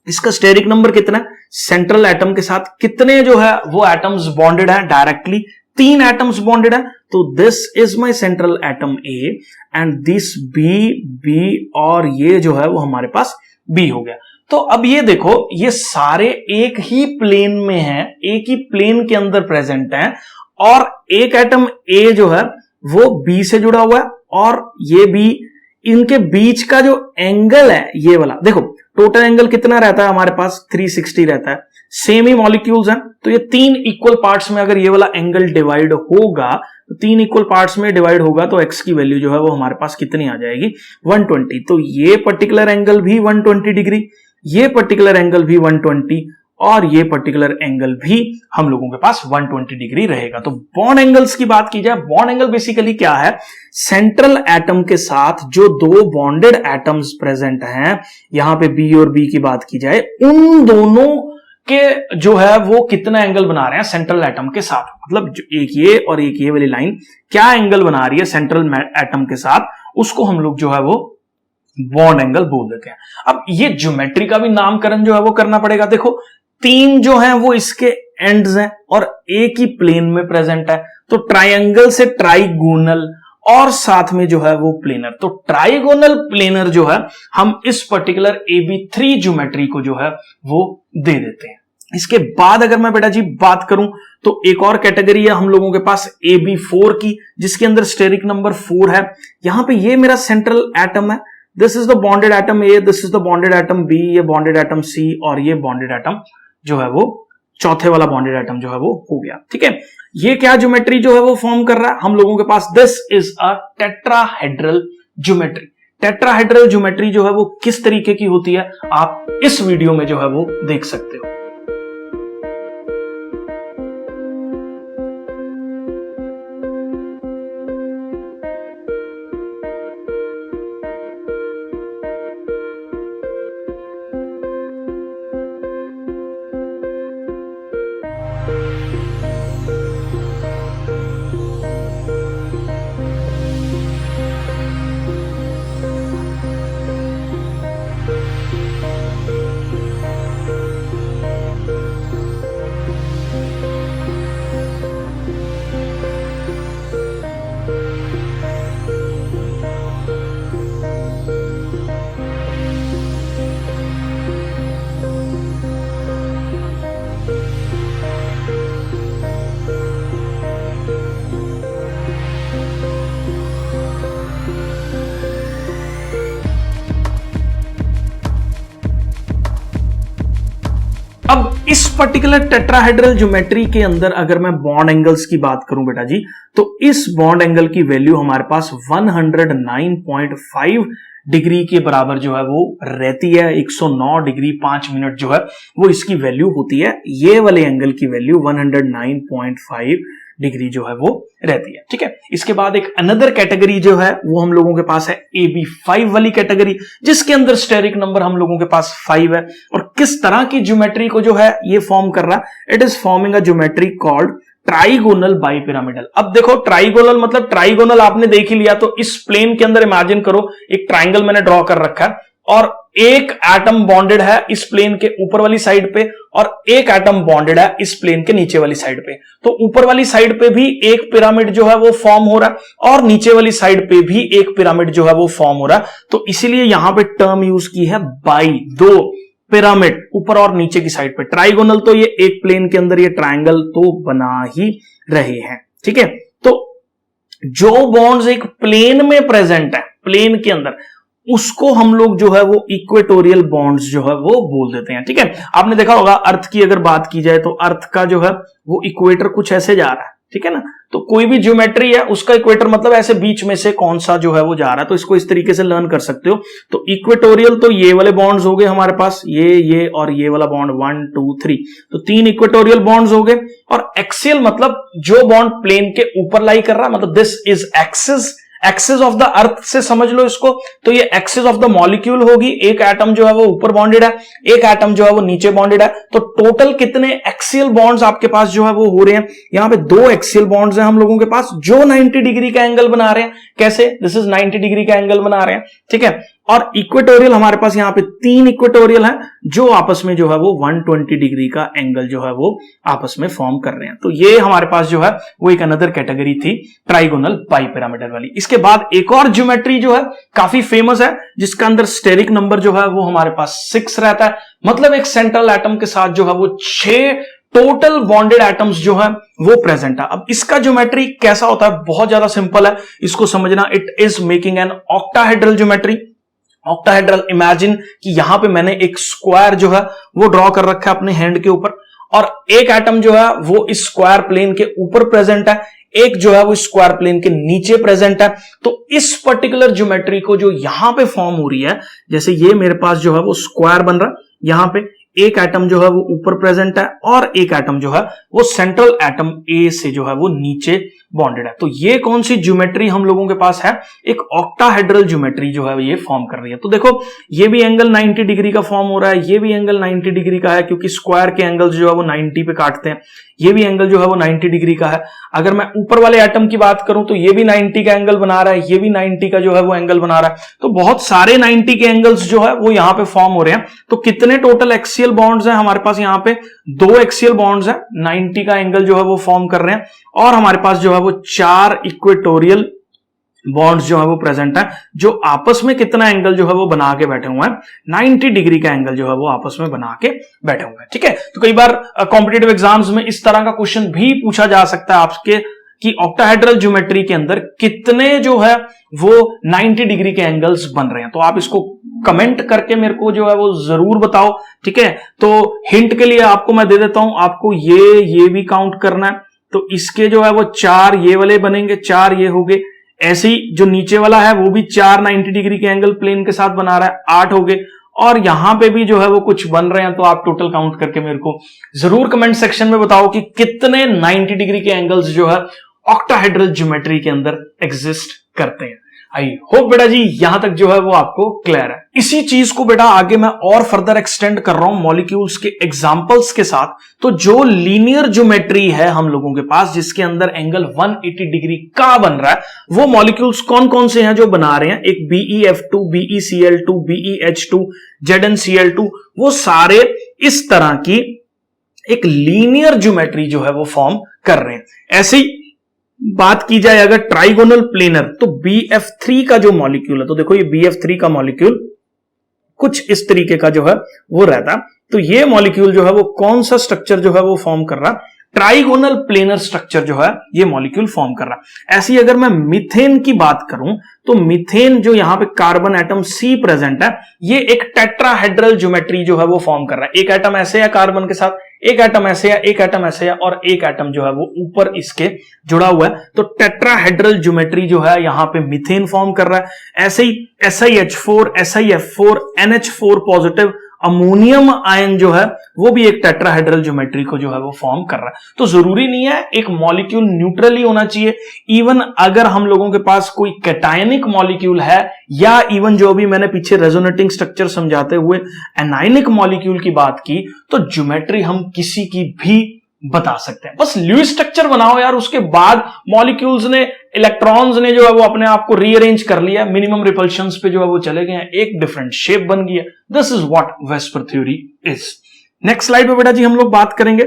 इसका स्टेरिक नंबर कितना है, सेंट्रल एटम के साथ कितने जो है वो एटम्स बॉन्डेड है, डायरेक्टली 3 एटम्स बॉन्डेड है। तो this is my central atom A and this B और ये जो है वो हमारे पास बी हो गया। तो अब ये देखो, ये सारे एक ही प्लेन में हैं, एक ही प्लेन के अंदर प्रेजेंट हैं और एक एटम ए जो है वो बी से जुड़ा हुआ है और ये बी, इनके बीच का जो एंगल है ये वाला, देखो टोटल एंगल कितना रहता है हमारे पास 360 रहता है। सेम ही मॉलिक्यूल्स हैं तो ये 3 इक्वल पार्ट्स में अगर ये वाला एंगल डिवाइड होगा तो 3 इक्वल पार्ट्स में डिवाइड होगा तो x की वैल्यू जो है वो हमारे पास कितनी आ जाएगी, 120। तो ये पर्टिकुलर एंगल भी 120 डिग्री, ये पर्टिकुलर एंगल भी 120 और ये पर्टिकुलर एंगल भी हम लोगों के पास 120 डिग्री रहेगा। तो बॉन्ड एंगल्स की बात की जाए, बॉन्ड एंगल बेसिकली क्या है, सेंट्रल एटम के साथ जो 2 बॉन्डेड एटम्स प्रेजेंट हैं, यहां पे बी और बी की बात की जाए, उन दोनों के जो है वो कितना एंगल बना रहे हैं सेंट्रल एटम के साथ, मतलब एक ये और एक ये वाली लाइन क्या एंगल बना रही है सेंट्रल एटम के साथ, उसको हम लोग जो है वो बॉन्ड एंगल बोल देते हैं। अब ये ज्योमेट्री का भी नामकरण जो है वो करना पड़ेगा। देखो 3 जो है वो इसके एंड्स हैं और एक ही प्लेन में प्रेजेंट है, तो ट्राइंगल से ट्राइगोनल और साथ में जो है वो प्लेनर। तो ट्राइगोनल प्लेनर जो है हम इस पर्टिकुलर AB3 ज्योमेट्री को जो है वो दे देते हैं। इसके बाद अगर मैं बेटा जी बात करूं तो एक और कैटेगरी है हम लोगों के पास AB4 की, जिसके अंदर स्टेरिक नंबर 4 है। यहां पे ये मेरा सेंट्रल एटम है, this is the bonded atom A, this is the bonded atom B, ये बॉन्डेड एटम सी और ये बॉन्डेड एटम जो है वो चौथे वाला बॉन्डेड एटम जो है वो हो गया। ठीक है, ये क्या ज्योमेट्री जो है वो फॉर्म कर रहा है हम लोगों के पास, this is a tetrahedral geometry. Tetrahedral geometry जो है वो किस तरीके की होती है आप इस वीडियो में जो है वो देख सकते हो। अब इस पर्टिकुलर टेट्राहेड्रल ज्योमेट्री के अंदर अगर मैं बॉन्ड एंगल्स की बात करूं बेटा जी, तो इस बॉन्ड एंगल की वैल्यू हमारे पास 109.5 डिग्री के बराबर जो है वो रहती है। 109 डिग्री 5 मिनट जो है वो इसकी वैल्यू होती है। ये वाले एंगल की वैल्यू 109.5 डिग्री जो है वो रहती है। ठीक है, इसके बाद एक अनदर कैटेगरी जो है वो हम लोगों के पास है AB5 वाली कैटेगरी, जिसके अंदर स्टेरिक नंबर हम लोगों के पास 5 है। और किस तरह की ज्योमेट्री को जो है ये फॉर्म कर रहा है, it is forming a geometry called trigonal bipyramidal. अब देखो ट्राइगोनल मतलब ट्राइगोनल आपने देख ही लिया, तो इस प्लेन के अंदर इमेजिन करो एक ट्राइंगल मैंने ड्रॉ कर रखा है और एक एटम बॉन्डेड है इस प्लेन के ऊपर वाली साइड पे और एक एटम बॉन्डेड है इस प्लेन के नीचे वाली साइड पे। तो ऊपर वाली साइड पे भी एक पिरामिड जो है वो फॉर्म हो रहा है और नीचे वाली साइड पे भी एक पिरामिड जो है वो फॉर्म हो रहा है। तो इसीलिए यहां पे टर्म यूज की है बाई, 2 पिरामिड ऊपर और नीचे की साइड पे। ट्राइगोनल तो ये एक प्लेन के अंदर ये ट्राइंगल तो बना ही रहे हैं। ठीक है, तो जो बॉन्ड्स एक प्लेन में प्रेजेंट है, प्लेन के अंदर, उसको हम लोग जो है वो इक्वेटोरियल बॉन्ड्स जो है वो बोल देते हैं। ठीक है, आपने देखा होगा अर्थ की अगर बात की जाए तो अर्थ का जो है वो इक्वेटर कुछ ऐसे जा रहा है, ठीक है ना। तो कोई भी ज्योमेट्री है उसका इक्वेटर मतलब ऐसे बीच में से कौन सा जो है वो जा रहा है, तो इसको इस तरीके से लर्न कर सकते हो। तो इक्वेटोरियल तो ये वाले बॉन्ड्स हो गए हमारे पास, ये और ये वाला बॉन्ड 1 2 3, तो 3 इक्वेटोरियल बॉन्ड्स हो गए। और एक्सियल मतलब जो बॉन्ड प्लेन के ऊपर लाई कर रहा है, मतलब this is axis of the earth से समझ लो इसको। तो ये एक्सिस ऑफ द मॉलिक्यूल होगी, एक एटम जो है वो ऊपर बॉन्डेड है, एक एटम जो है वो नीचे बॉन्डेड है। तो टोटल कितने एक्सियल बॉन्ड्स आपके पास जो है वो हो रहे हैं, यहां पे 2 एक्सियल बॉन्ड्स हैं हम लोगों के पास जो 90 डिग्री का एंगल बना रहे हैं। कैसे? दिस इज 90 डिग्री का एंगल बना रहे हैं, ठीक है। और इक्वेटोरियल हमारे पास यहां पे 3 इक्वेटोरियल हैं जो आपस में जो है वो 120 डिग्री का एंगल जो है वो आपस में फॉर्म कर रहे हैं। तो ये हमारे पास जो है वो एक अनदर कैटेगरी थी ट्राइगोनल बाइपिरामिडल वाली। इसके बाद एक और ज्योमेट्री जो है काफी फेमस है, जिसका अंदर स्टेरिक नंबर जो है वो हमारे पास 6 रहता है, मतलब एक सेंट्रल एटम के साथ जो है वो 6 टोटल बॉन्डेड एटम्स जो है वो प्रेजेंट है। अब इसका ज्योमेट्री कैसा होता है, बहुत ज्यादा सिंपल है इसको समझना। It is making an octahedral geometry. Octahedral, imagine कि यहां पे मैंने एक स्क्वायर जो है वो ड्रॉ कर रखा है अपने हैंड के ऊपर, और एक एटम जो है वो इस स्क्वायर प्लेन के ऊपर प्रेजेंट है, एक जो है वो स्क्वायर प्लेन के नीचे प्रेजेंट है। तो इस पर्टिकुलर ज्योमेट्री को जो यहां पे फॉर्म हो रही है, जैसे ये मेरे पास जो है वो स्क्वायर बन रहा है, यहां पे एक एटम जो है वो ऊपर प्रेजेंट है और एक एटम जो है वो सेंट्रल एटम ए से जो है वो नीचे बॉन्डेड है। तो ये कौन सी ज्योमेट्री हम लोगों के पास है, एक ऑक्टाहेड्रल ज्योमेट्री जो है ये फॉर्म कर रही है। तो देखो ये भी एंगल 90 डिग्री का फॉर्म हो रहा है, ये भी एंगल 90 डिग्री का है क्योंकि स्क्वायर के एंगल्स जो है वो 90 पे काटते हैं। ये भी एंगल जो है वो 90 डिग्री का है। अगर मैं ऊपर वाले एटम की बात करूं तो ये भी 90 का एंगल बना रहा है, ये भी 90 का जो है वो एंगल बना रहा है। तो बहुत सारे 90 के एंगल्स जो है वो यहां पे फॉर्म हो रहे हैं। तो कितने टोटल एक्सियल बॉन्ड्स हैं हमारे पास, यहां पे 2 एक्सियल बॉन्ड्स हैं, 90 का एंगल जो है वो फॉर्म कर रहे हैं, और हमारे पास जो है वो 4 इक्वेटोरियल बॉन्ड्स जो है वो प्रेजेंट है, जो आपस में कितना एंगल जो है वो बना के बैठे हुए हैं, 90 डिग्री का एंगल जो है वो आपस में बना के बैठे हुए हैं। ठीक है, तो कई बार कॉम्पिटिटिव एग्जाम्स में इस तरह का क्वेश्चन भी पूछा जा सकता है आपके कि ऑक्टाहेड्रल ज्योमेट्री के अंदर कितने जो है वो 90 डिग्री के एंगल्स बन रहे हैं। तो आप इसको कमेंट करके मेरे को जो है वो जरूर बताओ। ठीक है, तो हिंट के लिए आपको मैं दे देता हूं, आपको ये भी काउंट करना है। तो इसके जो है वो 4 ये वाले बनेंगे, 4 ये हो गए, ऐसे ही जो नीचे वाला है वो भी 4 90 डिग्री के एंगल प्लेन के साथ बना रहा है, 8 हो गए, और यहां पे भी जो है वो कुछ बन रहे हैं। तो आप टोटल काउंट करके मेरे को जरूर कमेंट सेक्शन में बताओ कि कितने 90 डिग्री के एंगल्स जो है ऑक्टाहेड्रल ज्योमेट्री के अंदर एग्जिस्ट करते हैं। आई होप बेटा जी यहां तक जो है वो आपको क्लियर है। इसी चीज को बेटा आगे मैं और फर्दर एक्सटेंड कर रहा हूं मॉलिक्यूल्स के एग्जांपल्स के साथ। तो जो लीनियर ज्योमेट्री है हम लोगों के पास जिसके अंदर एंगल 180 डिग्री का बन रहा है, वो मॉलिक्यूल्स कौन कौन से हैं जो बना रहे हैं। एक BeF2, BeCl2, BeH2, ZnCl2, वो सारे इस तरह की एक लीनियर ज्योमेट्री जो है वो फॉर्म कर रहे हैं। ऐसे ही बात की जाए अगर ट्राइगोनल प्लेनर, तो BF3 का जो मॉलिक्यूल है, तो देखो ये BF3 का मॉलिक्यूल कुछ इस तरीके का जो है वो रहता है। तो ये मॉलिक्यूल जो है वो कौन सा स्ट्रक्चर जो है वो फॉर्म कर रहा है, ट्राइगोनल प्लेनर स्ट्रक्चर जो है ये मॉलिक्यूल फॉर्म कर रहा है। ऐसी अगर मैं मीथेन की बात करूं तो मीथेन जो यहां पे कार्बन एटम C प्रेजेंट है, ये एक टेट्राहेड्रल ज्योमेट्री जो है वो फॉर्म कर रहा है। एक एटम ऐसे है कार्बन के साथ, एक एटम ऐसे है, एक एटम ऐसे है, और एक एटम जो है वो ऊपर इसके जुड़ा हुआ है। तो टेट्राहेड्रल ज्योमेट्री जो है यहां पे मीथेन फॉर्म कर रहा है। ऐसे ही SiH4, SiF4, NH4 positive ammonium ion जो है वो भी एक टेट्राहेड्रल ज्योमेट्री को जो है वो फॉर्म कर रहा है। तो जरूरी नहीं है एक मॉलिक्यूल न्यूट्रल ही होना चाहिए। इवन अगर हम लोगों के पास कोई कैटायनिक मॉलिक्यूल है, या इवन जो भी मैंने पीछे रेजोनेटिंग स्ट्रक्चर समझाते हुए एनायनिक मॉलिक्यूल की बात की, तो ज्योमेट्री हम किसी की भी बता सकते हैं। बस ल्यूइस स्ट्रक्चर बनाओ यार, उसके बाद मॉलिक्यूल्स ने, इलेक्ट्रॉन्स ने जो है वो अपने आप को रीअरेंज कर लिया, मिनिमम रिपल्शंस पे जो है वो चले गए हैं, एक डिफरेंट शेप बन गया। This is what VSEPR theory is. Next slide पे बेटा जी हम लोग बात करेंगे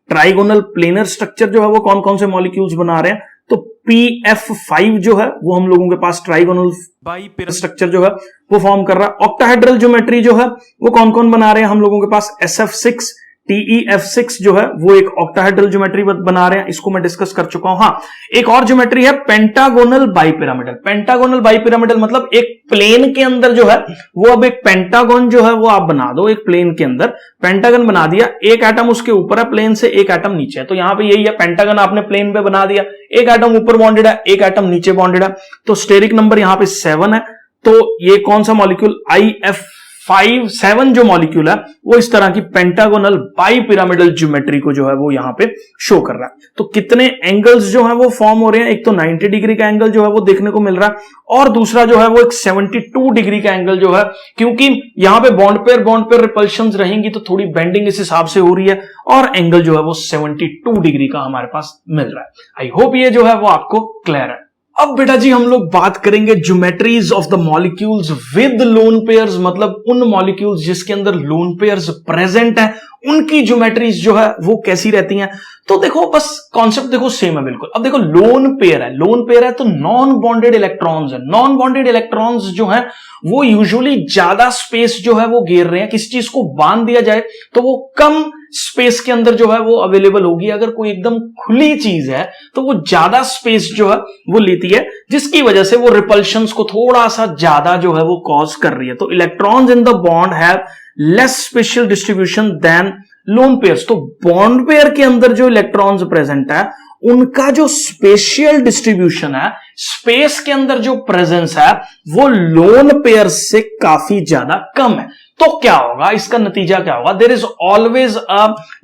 ट्राइगोनल प्लेनर स्ट्रक्चर जो है वो कौन कौन से मॉलिक्यूल्स बना रहे हैं। तो PF5 जो है वो हम लोगों के पास ट्राइगोनल बाइपिरामिडल स्ट्रक्चर जो है वो फॉर्म कर रहा है। ऑक्टाहेड्रल ज्योमेट्री जो है वो कौन कौन बना रहे हैं हम लोगों के पास, SF6, TeF6 जो है वो एक ऑक्टाहेड्रल ज्योमेट्री बना रहे हैं, इसको मैं डिस्कस कर चुका हूं। हाँ, एक और ज्योमेट्री है पेंटागोनल बाइपिरामिडल। पेंटागोनल बाइपिरामिडल मतलब एक प्लेन के अंदर जो है वो, अब एक पेंटागन जो है वो आप बना दो, एक प्लेन के अंदर पेंटागन बना दिया, एक एटम उसके ऊपर है प्लेन से, एक एटम नीचे है। तो यहां पे यही है, पेंटागन आपने प्लेन पे बना दिया, एक एटम ऊपर बॉन्डेड है, एक एटम नीचे बॉन्डेड है। तो स्टेरिक नंबर यहां पे 7 है। तो ये कौन सा मॉलिक्यूल, IF57 जो मॉलिक्यूल है वो इस तरह की पेंटागोनल बाइपिरामिडल ज्योमेट्री को जो है वो यहां पे शो कर रहा है। तो कितने एंगल्स जो है वो फॉर्म हो रहे हैं, एक तो 90 डिग्री का एंगल जो है वो देखने को मिल रहा है, और दूसरा जो है वो एक 72 डिग्री का एंगल जो है, क्योंकि यहां पे बॉन्ड पेयर रिपल्शंस रहेंगी तो थोड़ी बेंडिंग इस हिसाब से हो रही है, और एंगल जो है वो 72 डिग्री का हमारे पास मिल रहा है। आई होप ये जो है वो आपको क्लियर है। अब बेटा जी हम लोग बात करेंगे geometries of the molecules with lone pairs, मतलब उन मॉलिक्यूल्स जिसके अंदर लोन पेयर्स प्रेजेंट है उनकी ज्योमेट्रीज जो है वो कैसी रहती हैं। तो देखो बस कॉन्सेप्ट देखो सेम है बिल्कुल। अब देखो लोन पेयर है तो नॉन बॉन्डेड इलेक्ट्रॉन्स है। नॉन बॉन्डेड इलेक्ट्रॉन्स जो है वो यूजुअली ज्यादा स्पेस जो है वो घेर रहे हैं। किसी चीज को बांध दिया जाए तो वो कम स्पेस के अंदर जो है वो अवेलेबल होगी। अगर कोई एकदम खुली चीज है तो वो ज्यादा स्पेस जो है वो लेती है, जिसकी वजह से वो रिपल्शंस को थोड़ा सा ज्यादा जो है वो कॉज कर रही है। तो electrons in the bond have less spatial distribution than lone pairs. तो बॉन्ड पेयर के अंदर जो इलेक्ट्रॉन्स प्रेजेंट है उनका जो स्पेशियल डिस्ट्रीब्यूशन है, स्पेस के अंदर जो प्रेजेंस है वो लोन पेयर से काफी ज्यादा कम है। तो क्या होगा, इसका नतीजा क्या होगा, देयर इज ऑलवेज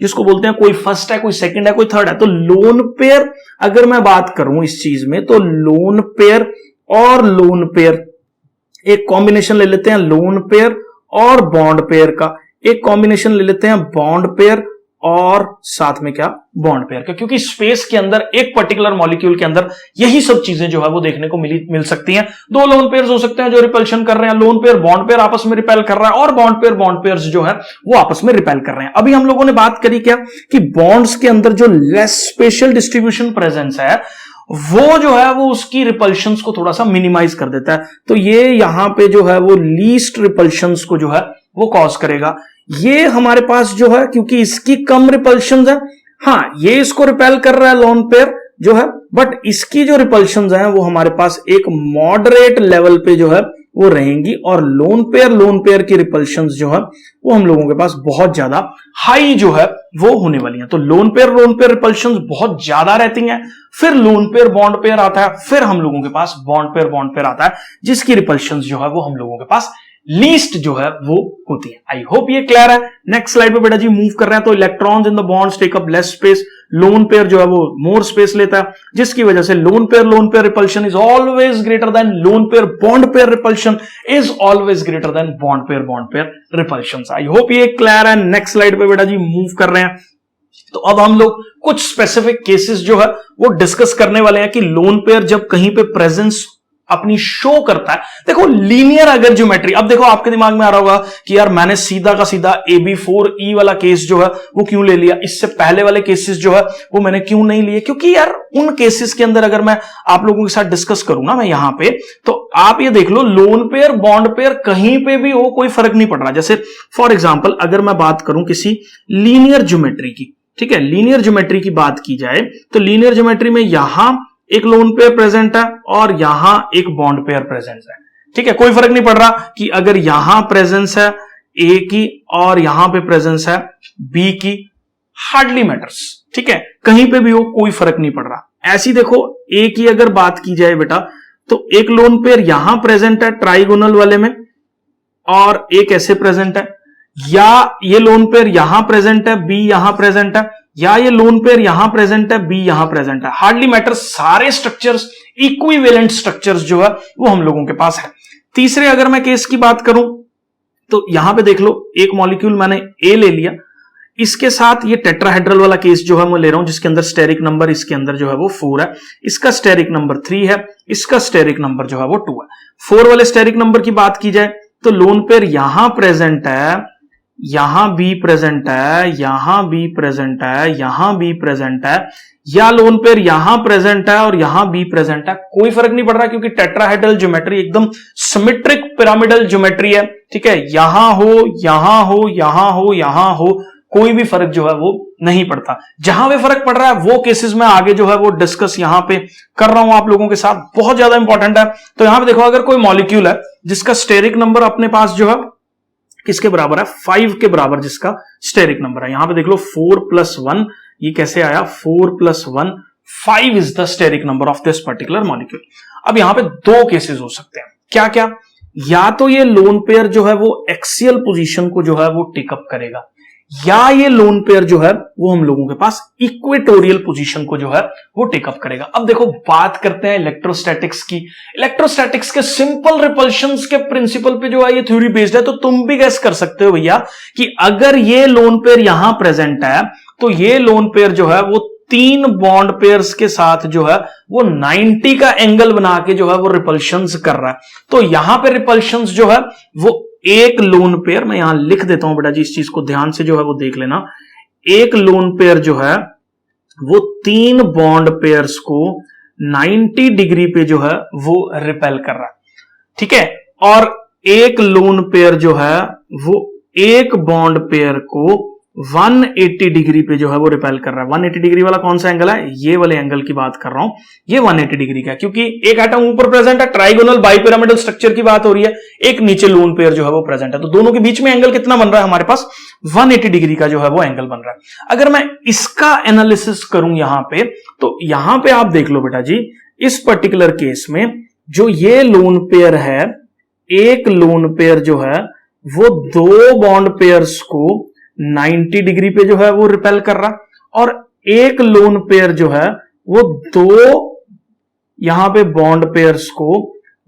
जिसको बोलते हैं कोई फर्स्ट है, कोई सेकंड है, कोई थर्ड है। तो लोन पेयर अगर मैं बात करूं इस चीज में, तो लोन पेयर और लोन पेयर एक कॉम्बिनेशन ले लेते हैं, लोन पेयर और बॉन्ड पेयर का एक कॉम्बिनेशन ले लेते हैं, बॉन्ड पेयर और साथ में क्या, बॉन्ड पेयर का। क्योंकि स्पेस के अंदर एक पर्टिकुलर मॉलिक्यूल के अंदर यही सब चीजें जो है वो देखने को मिल सकती हैं। दो लोन पेयर्स हो सकते हैं जो रिपल्शन कर रहे हैं, लोन पेयर बॉन्ड पेयर आपस में रिपेल कर रहा है, और बॉन्ड पेयर्स जो है वो आपस में रिपेल कर रहे हैं। अभी हम लोगों ने बात करी क्या कि बॉन्ड्स के अंदर जो लेस स्पेशल डिस्ट्रीब्यूशन प्रेजेंस है वो जो है वो उसकी रिपल्शंस को थोड़ा सा मिनिमाइज कर देता है। तो ये यहां पे जो है वो लीस्ट रिपल्शंस को जो है वो कॉज करेगा। ये हमारे पास जो है क्योंकि इसकी कम रिपल्शंस है, हाँ ये इसको रिपेल कर रहा है लोन पेयर जो है, बट इसकी जो रिपल्शंस हैं वो हमारे पास एक मॉडरेट लेवल पे जो है वो रहेंगी, और लोन पेयर की रिपल्शंस जो है वो हम लोगों के पास बहुत ज्यादा हाई जो है वो होने वाली हैं। तो लोन पेयर रिपल्शंस बहुत ज्यादा रहती हैं, फिर लोन पेयर बॉन्ड पेयर आता है, फिर हम लोगों के पास बॉन्ड पेयर आता है जिसकी रिपल्शंस जो है वो हम लोगों के पास लीस्ट जो है वो होती है। आई होप ये क्लियर है। नेक्स्ट स्लाइड पे बेटा जी मूव कर रहे हैं। तो electrons in the bonds take up less space, lone pair जो है वो मोर स्पेस लेता है, जिसकी वजह से lone pair repulsion is always greater than lone pair bond pair repulsion is always greater than bond pair repulsion. I hope ये clear है। नेक्स्ट स्लाइड पे बेटा जी मूव कर रहे हैं। तो अब हम लोग कुछ स्पेसिफिक केसेस जो है वो डिस्कस करने वाले हैं कि लोन पेयर जब कहीं पे प्रेजेंस अपनी शो करता है। देखो लीनियर अगर ज्योमेट्री, अब देखो आपके दिमाग में आ रहा होगा कि यार मैंने सीधा का सीधा AB4E वाला केस जो है वो क्यों ले लिया, इससे पहले वाले केसेस जो है वो मैंने क्यों नहीं लिए। क्योंकि यार उन केसेस के अंदर अगर मैं आप लोगों के साथ डिस्कस करूंगा मैं यहां पे, तो आप ये देख लो लोन पेयर बॉन्ड पेयर कहीं पे भी हो कोई फर्क नहीं पड़ रहा। जैसे फॉर एग्जाम्पल अगर मैं बात करूं किसी लीनियर ज्योमेट्री की, ठीक है, लीनियर ज्योमेट्री की बात की जाए तो लीनियर ज्योमेट्री में यहां एक लोन पेयर प्रेजेंट है और यहां एक बॉन्ड पेयर प्रेजेंट है, ठीक है, कोई फर्क नहीं पड़ रहा कि अगर यहां प्रेजेंस है ए की और यहां पे प्रेजेंस है बी की, हार्डली मैटर्स, ठीक है, कहीं पे भी हो कोई फर्क नहीं पड़ रहा। ऐसी देखो ए की अगर बात की जाए बेटा तो एक लोन पेयर यहां प्रेजेंट है ट्राइगोनल वाले में और एक ऐसे प्रेजेंट है, या ये लोन पेयर यहां प्रेजेंट है बी यहां प्रेजेंट है, या ये लोन पेयर यहां प्रेजेंट है बी यहां प्रेजेंट है, हार्डली मैटर, सारे स्ट्रक्चर्स इक्विवेलेंट स्ट्रक्चर्स जो है वो हम लोगों के पास है। तीसरे अगर मैं केस की बात करूं तो यहां पे देख लो एक मॉलिक्यूल मैंने ए ले लिया, इसके साथ ये टेट्राहेड्रल वाला केस जो है मैं ले रहा हूं जिसके अंदर स्टेरिक नंबर इसके अंदर जो है वो 4 है, इसका स्टेरिक नंबर 3 है, इसका स्टेरिक नंबर जो है वो 2 है। 4 वाले स्टेरिक नंबर की बात की जाए तो लोन पेयर यहां प्रेजेंट है, यहां बी प्रेजेंट है, यहां बी प्रेजेंट है, यहां बी प्रेजेंट है, या लोन पेयर यहां प्रेजेंट है और यहां बी प्रेजेंट है, कोई फर्क नहीं पड़ रहा क्योंकि टेट्राहेड्रल ज्योमेट्री एकदम सिमेट्रिक पिरामिडल ज्योमेट्री है, ठीक है, यहां हो यहां हो यहां हो यहां हो कोई भी फर्क जो है वो नहीं पड़ता। जहां पे फर्क पड़ रहा है वो केसेस में आगे जो है वो डिस्कस यहां पे कर रहा हूं आप लोगों के साथ, बहुत ज्यादा इंपॉर्टेंट है। तो यहां पे देखो, अगर कोई मॉलिक्यूल है जिसका स्टेरिक नंबर अपने पास जो है किसके बराबर है, 5 के बराबर जिसका स्टेरिक नंबर है। यहां पे देख लो 4+1, ये कैसे आया, 4+1, 5 is the steric number of this particular molecule. अब यहां पे दो केसेस हो सकते हैं, क्या क्या, या तो ये लोन पेयर जो है वो एक्सियल पोजीशन को जो है वो टेकअप करेगा, या ये लोन पेयर जो है वो हम लोगों के पास इक्वेटोरियल पोजीशन को जो है वो टेकअप करेगा। अब देखो बात करते हैं इलेक्ट्रोस्टैटिक्स की। इलेक्ट्रोस्टैटिक्स के सिंपल रिपल्शंस के प्रिंसिपल पे जो है ये थ्योरी बेस्ड है। तो तुम भी गेस कर सकते हो भैया कि अगर ये लोन पेयर यहां प्रेजेंट है तो ये लोन पेयर जो है वो 3 बॉन्ड पेयर्स के साथ जो है वो 90 का एंगल बना के जो है वो रिपल्शंस कर रहा है। तो यहां पे रिपल्शंस जो है वो एक लोन पेयर, मैं यहां लिख देता हूं बेटा जी, इस चीज को ध्यान से जो है वो देख लेना। एक लोन पेयर जो है वो 3 बॉन्ड पेयर्स को 90 डिग्री पे जो है वो रिपेल कर रहा है, ठीक है। और एक लोन पेयर जो है वो एक बॉन्ड पेयर को 180 डिग्री पे जो है वो रिपेल कर रहा है। 180 डिग्री वाला कौन सा एंगल है, ये वाले एंगल की बात कर रहा हूं, ये 180 डिग्री का है, क्योंकि एक एटम ऊपर प्रेजेंट है, ट्राइगोनल बाइपिरामिडल स्ट्रक्चर की बात हो रही है, एक नीचे लोन पेयर जो है वो प्रेजेंट है, तो दोनों के बीच में एंगल कितना बन रहा है हमारे पास, 180 डिग्री का जो है वो एंगल बन रहा है। अगर मैं इसका एनालिसिस करूं यहां पे, तो यहां पे आप देख लो बेटा जी, इस पर्टिकुलर केस में जो ये लोन पेयर है, एक लोन पेयर जो है वो 2 बॉन्ड पेयर्स को 90 डिग्री पे जो है वो रिपेल कर रहा, और एक लोन पेयर जो है वो 2 यहां पे बॉन्ड पेयर्स को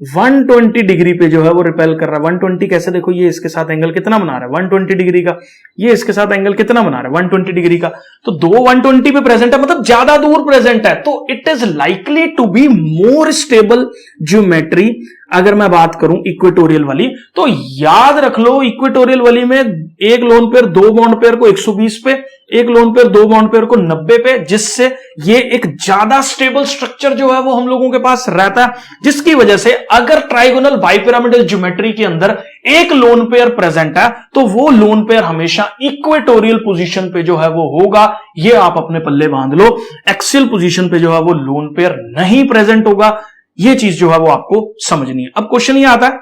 120 डिग्री पे जो है वो रिपेल कर रहा है। 120 कैसे, देखो ये इसके साथ एंगल कितना बना रहा है, 120 डिग्री का, ये इसके साथ एंगल कितना बना रहा है, 120 डिग्री का। तो 2 120 पे प्रेजेंट है, मतलब ज्यादा दूर प्रेजेंट है, तो it is likely to be more stable geometry. अगर मैं बात करूं इक्वेटोरियल वाली, तो याद रख लो इक्वेटोरियल वाली में एक लोन पेयर 2 बॉन्ड पेयर को 120 पे, एक लोन पेयर 2 बॉन्ड पेयर को 90 पे, जिससे ये एक ज्यादा स्टेबल स्ट्रक्चर जो है वो हम लोगों के पास रहता है, जिसकी वजह से अगर ट्राइगोनल बाइपिरामिडल ज्योमेट्री के अंदर एक लोन पेयर प्रेजेंट है तो वो लोन पेयर हमेशा इक्वेटोरियल पोजीशन पे जो है वो होगा। ये आप अपने पल्ले बांध लो, एक्सियल पोजीशन पे जो है वो लोन पेयर नहीं प्रेजेंट होगा। ये चीज जो है वो आपको समझनी है। अब क्वेश्चन ये आता है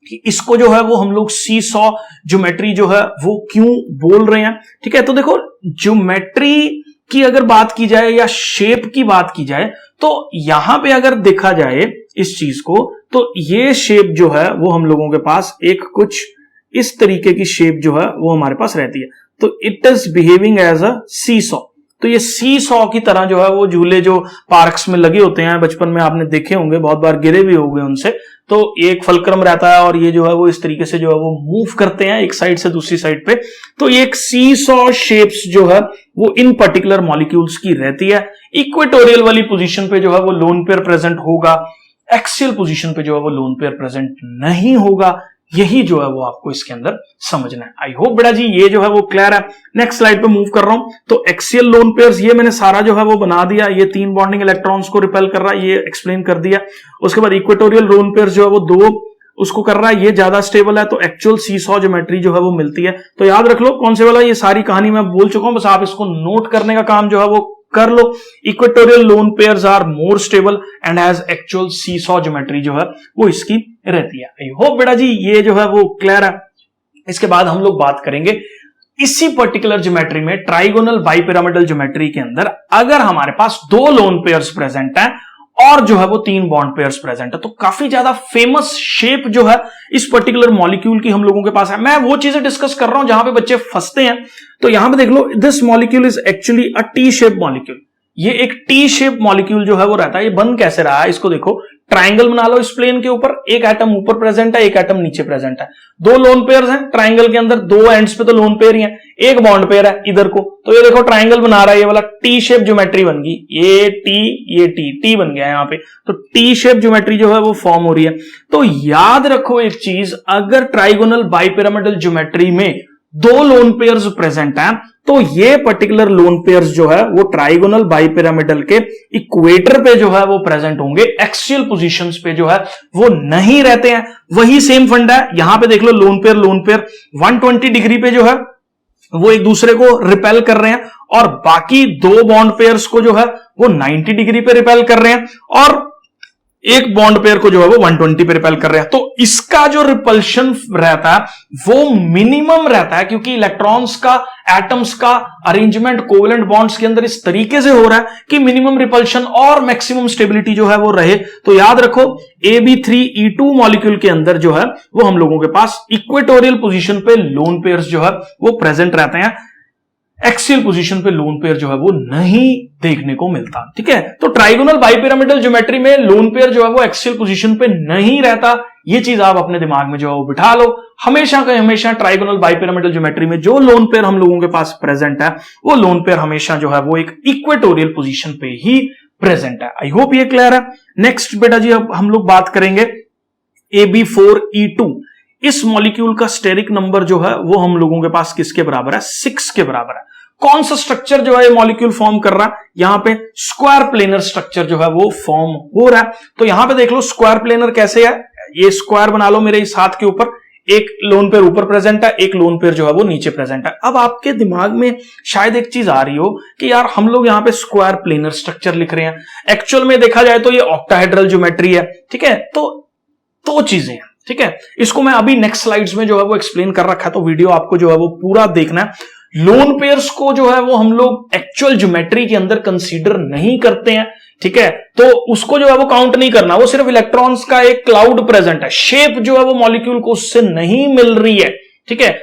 कि इसको जो है वो हम लोग सीसॉ ज्योमेट्री जो है वो क्यों बोल रहे हैं, ठीक है। तो देखो ज्योमेट्री की अगर बात की जाए या शेप की बात की जाए, तो यहां पे अगर देखा जाए इस चीज को, तो ये शेप जो है वो हम लोगों के पास एक कुछ इस तरीके की शेप जो है वो हमारे पास रहती है। तो it is behaving as a seesaw. तो ये सी सॉ की तरह जो है वो झूले जो पार्क्स में लगे होते हैं, बचपन में आपने देखे होंगे, बहुत बार गिरे भी होंगे उनसे, तो एक फलक्रम रहता है और ये जो है वो इस तरीके से जो है वो मूव करते हैं एक साइड से दूसरी साइड पे। तो ये एक सी सॉ शेप्स जो है वो इन पर्टिकुलर मॉलिक्यूल्स की रहती है। इक्वेटोरियल वाली पोजीशन पे जो है वो लोन पेयर प्रेजेंट होगा, एक्सियल पोजीशन पे जो है वो लोन पेयर प्रेजेंट नहीं होगा। यही जो है वो आपको इसके अंदर समझना है। आई होप बेटा जी ये जो है वो क्लियर है। नेक्स्ट स्लाइड पे मूव कर रहा हूं। तो एक्सियल लोन पेयर्स ये मैंने सारा जो है वो बना दिया, ये 3 बॉन्डिंग इलेक्ट्रॉन्स को रिपेल कर रहा है, ये एक्सप्लेन कर दिया। उसके बाद इक्वेटोरियल लोन पेयर्स जो है वो 2 उसको कर रहा है, ये ज्यादा स्टेबल है, तो एक्चुअल सीसॉ ज्योमेट्री जो है वो मिलती है। तो याद रख लो कौन से वाला, ये सारी कहानी मैं बोल चुका हूं, बस आप इसको नोट करने का काम जो है वो कर लो। Equatorial lone pairs are more stable and has actual seesaw geometry जो है वो इसकी रहती है। आई होप बेटा जी ये जो है वो क्लियर है। इसके बाद हम लोग बात करेंगे इसी पर्टिकुलर ज्योमेट्री में, ट्राइगोनल बाइपिरामिडल ज्योमेट्री के अंदर अगर हमारे पास 2 लोन पेयर्स प्रेजेंट हैं और जो है वो 3 बॉन्ड पेयर्स प्रेजेंट है, तो काफी ज्यादा फेमस शेप जो है इस पर्टिकुलर मॉलिक्यूल की हम लोगों के पास है। मैं वो चीजें डिस्कस कर रहा हूं जहां पे बच्चे फंसते हैं। तो यहां पे देख लो, this molecule is actually a T shape molecule. ये एक टी शेप मॉलिक्यूल जो है वो रहता है। ये बन कैसे रहा है, इसको देखो, ट्राइंगल बना लो इस प्लेन के ऊपर, एक एटम ऊपर प्रेजेंट है, एक एटम नीचे प्रेजेंट है, 2 लोन पेयर्स हैं ट्राइंगल के अंदर, 2 एंड्स पे तो लोन पेयर ही है, एक बॉन्ड पेयर है इधर को। तो ये देखो ट्राइंगल बना रहा है, ये वाला टी शेप ज्योमेट्री बन गई, ये टी बन गया यहां पे। तो टी शेप ज्योमेट्री जो है वो फॉर्म हो रही है। तो याद रखो एक चीज, अगर ट्राइगोनल बाइपिरामिडल ज्योमेट्री में 2 लोन पेयर्स प्रेजेंट हैं, तो ये पर्टिकुलर लोन पेयर्स जो है वो ट्राइगोनल बाइपिरामिडल के इक्वेटर पे जो है वो प्रेजेंट होंगे, एक्सियल पोजीशंस पे जो है वो नहीं रहते हैं। वही सेम फंडा है, यहां पे देख लो लोन पेयर 120 डिग्री पे जो है वो एक दूसरे को रिपेल कर रहे हैं और बाकी दो बॉन्ड पेयर्स को जो है वो 90 डिग्री पे रिपेल कर रहे हैं और एक बॉन्ड पेयर को जो है वो 120 पे रिपेल कर रहे हैं। तो इसका जो रिपल्शन रहता है वो मिनिमम रहता है, क्योंकि इलेक्ट्रॉन्स का, एटम्स का अरेंजमेंट कोवेलेंट बॉन्ड्स के अंदर इस तरीके से हो रहा है कि मिनिमम रिपल्शन और मैक्सिमम स्टेबिलिटी जो है वो रहे। तो याद रखो Ab3E2 मॉलिक्यूल के अंदर जो है वो हम लोगों के पास इक्वेटोरियल पोजीशन पे लोन पेयर्स जो है वो प्रेजेंट रहते हैं, एक्सियल पोजीशन पे लोन पेयर जो है वो नहीं देखने को मिलता। ठीक है, तो ट्राइगोनल बाइपिरामिडल ज्योमेट्री में लोन पेयर जो है वो एक्सियल पोजीशन पे नहीं रहता। ये चीज आप अपने दिमाग में जो है वो बिठा लो। हमेशा का हमेशा ट्राइगोनल बाइपिरामिडल ज्योमेट्री में जो लोन पेयर हम लोगों के पास प्रेजेंट है वो लोन पेयर हमेशा जो है वो एक इक्वेटोरियल पोजीशन पे ही प्रेजेंट है। आई होप ये क्लियर है। नेक्स्ट बेटा जी अब हम लोग बात करेंगे Ab4E2। इस मॉलिक्यूल का स्टेरिक नंबर जो है वो हम लोगों के पास किसके बराबर है? 6 के बराबर है। कौन सा स्ट्रक्चर जो है ये मॉलिक्यूल फॉर्म कर रहा है? यहां पे स्क्वायर प्लेनर स्ट्रक्चर जो है वो फॉर्म हो रहा है। तो यहां पे देख लो स्क्वायर प्लेनर कैसे है, ये स्क्वायर बना लो मेरे इस हाथ के ऊपर, एक लोन पेयर ऊपर प्रेजेंट है, एक लोन पेयर जो है वो नीचे प्रेजेंट है। अब आपके दिमाग में शायद एक चीज आ रही हो कि यार हम लोग यहां पे स्क्वायर प्लेनर स्ट्रक्चर लिख रहे हैं, एक्चुअल में देखा जाए तो ये ऑक्टाहेड्रल ज्योमेट्री है। ठीक है, तो चीजें हैं। ठीक है, इसको मैं अभी नेक्स्ट स्लाइड्स में जो है वो एक्सप्लेन कर रखा है, तो वीडियो आपको जो है वो पूरा देखना है। लोन पेयर्स को जो है वो हम लोग एक्चुअल ज्योमेट्री के अंदर कंसीडर नहीं करते हैं। ठीक है, तो उसको जो है वो काउंट नहीं करना, वो सिर्फ इलेक्ट्रॉन्स का एक क्लाउड प्रेजेंट है, शेप जो है वो मॉलिक्यूल को उससे नहीं मिल रही है। ठीक है,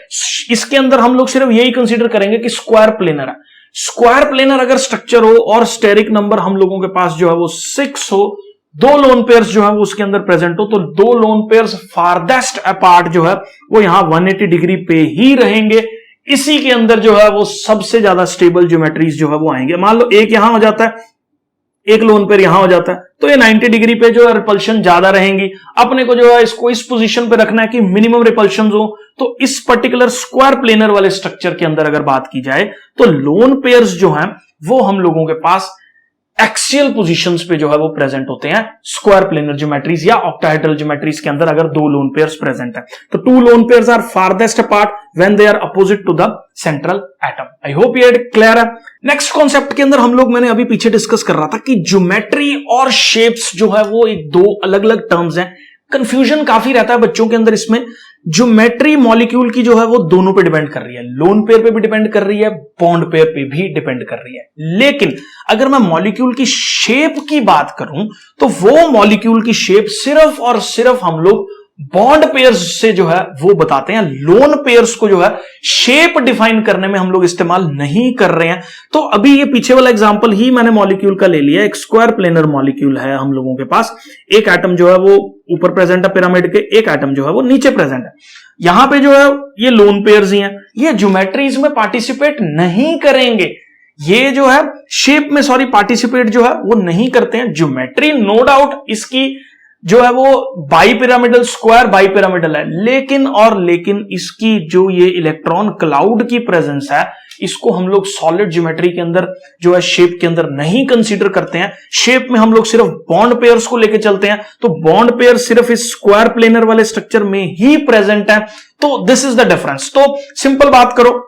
इसके अंदर हम लोग सिर्फ यही कंसीडर करेंगे कि स्क्वायर प्लेनर है। स्क्वायर प्लेनर अगर स्ट्रक्चर हो और स्टेरिक नंबर हम लोगों के पास जो है वो 6 हो, दो लोन पेयर्स जो है वो उसके अंदर प्रेजेंट हो, तो दो लोन पेयर्स फारदेस्ट अपार्ट जो है वो यहां 180 डिग्री पे ही रहेंगे। इसी के अंदर जो है वो सबसे ज्यादा स्टेबल ज्योमेट्रीज जो है वो आएंगे। मान लो एक यहां हो जाता है, एक लोन पेयर यहां हो जाता है, तो ये 90 डिग्री पे जो है रिपल्शन ज्यादा रहेंगी। अपने को जो है इसको इस पोजीशन पे रखना है कि मिनिमम रिपल्शन हो। तो इस पर्टिकुलर स्क्वायर प्लेनर वाले स्ट्रक्चर के अंदर अगर बात की जाए तो लोन पेयर्स जो हैं वो हम लोगों के पास एक्सियल पोजीशंस पे जो है वो प्रेजेंट होते हैं स्क्वायर प्लेनर ज्योमेट्रीज या ऑक्टाहेड्रल ज्योमेट्रीज के अंदर अगर दो लोन पेयर्स प्रेजेंट है। तो two lone pairs are farthest apart when they are opposite to the central atom. I hope ये क्लियर है। नेक्स्ट कॉन्सेप्ट के अंदर हम लोग, मैंने अभी पीछे डिस्कस कर रहा था कि ज्योमेट्री और शेप्स जो है वो एक दो अलग अलग टर्म्स हैं। कंफ्यूजन काफी रहता है बच्चों के अंदर इसमें। ज्योमेट्री मॉलिक्यूल की जो है वो दोनों पे डिपेंड कर रही है, लोन पेयर पे भी डिपेंड कर रही है, बॉन्ड पेयर पे भी डिपेंड कर रही है। लेकिन अगर मैं मॉलिक्यूल की शेप की बात करूं तो वो मॉलिक्यूल की शेप सिर्फ और सिर्फ हम लोग बॉन्ड पेयर्स से जो है वो बताते हैं। लोन पेयर्स को जो है शेप डिफाइन करने में हम लोग इस्तेमाल नहीं कर रहे हैं। तो अभी ये पीछे वाला एग्जांपल ही मैंने मॉलिक्यूल का ले लिया। एक स्क्वायर प्लेनर मॉलिक्यूल है हम लोगों के पास, एक एटम जो है वो ऊपर प्रेजेंट है पिरामिड के, एक एटम जो है वो नीचे प्रेजेंट है। यहां पे जो है ये लोन पेयर्स ही हैं, ये ज्योमेट्रीज में पार्टिसिपेट नहीं करेंगे। ये जो है शेप में पार्टिसिपेट जो है वो नहीं करते हैं। ज्योमेट्री नो डाउट इसकी जो है वो बाइपिरामिडल, स्क्वायर बाइपिरामिडल है, लेकिन इसकी जो ये इलेक्ट्रॉन क्लाउड की प्रेजेंस है इसको हम लोग सॉलिड ज्योमेट्री के अंदर जो है शेप के अंदर नहीं कंसीडर करते हैं। शेप में हम लोग सिर्फ बॉन्ड पेयर्स को लेके चलते हैं। तो बॉन्ड पेयर सिर्फ इस स्क्वायर प्लेनर वाले स्ट्रक्चर में ही प्रेजेंट है। तो दिस इज द डिफरेंस। तो सिंपल बात करो,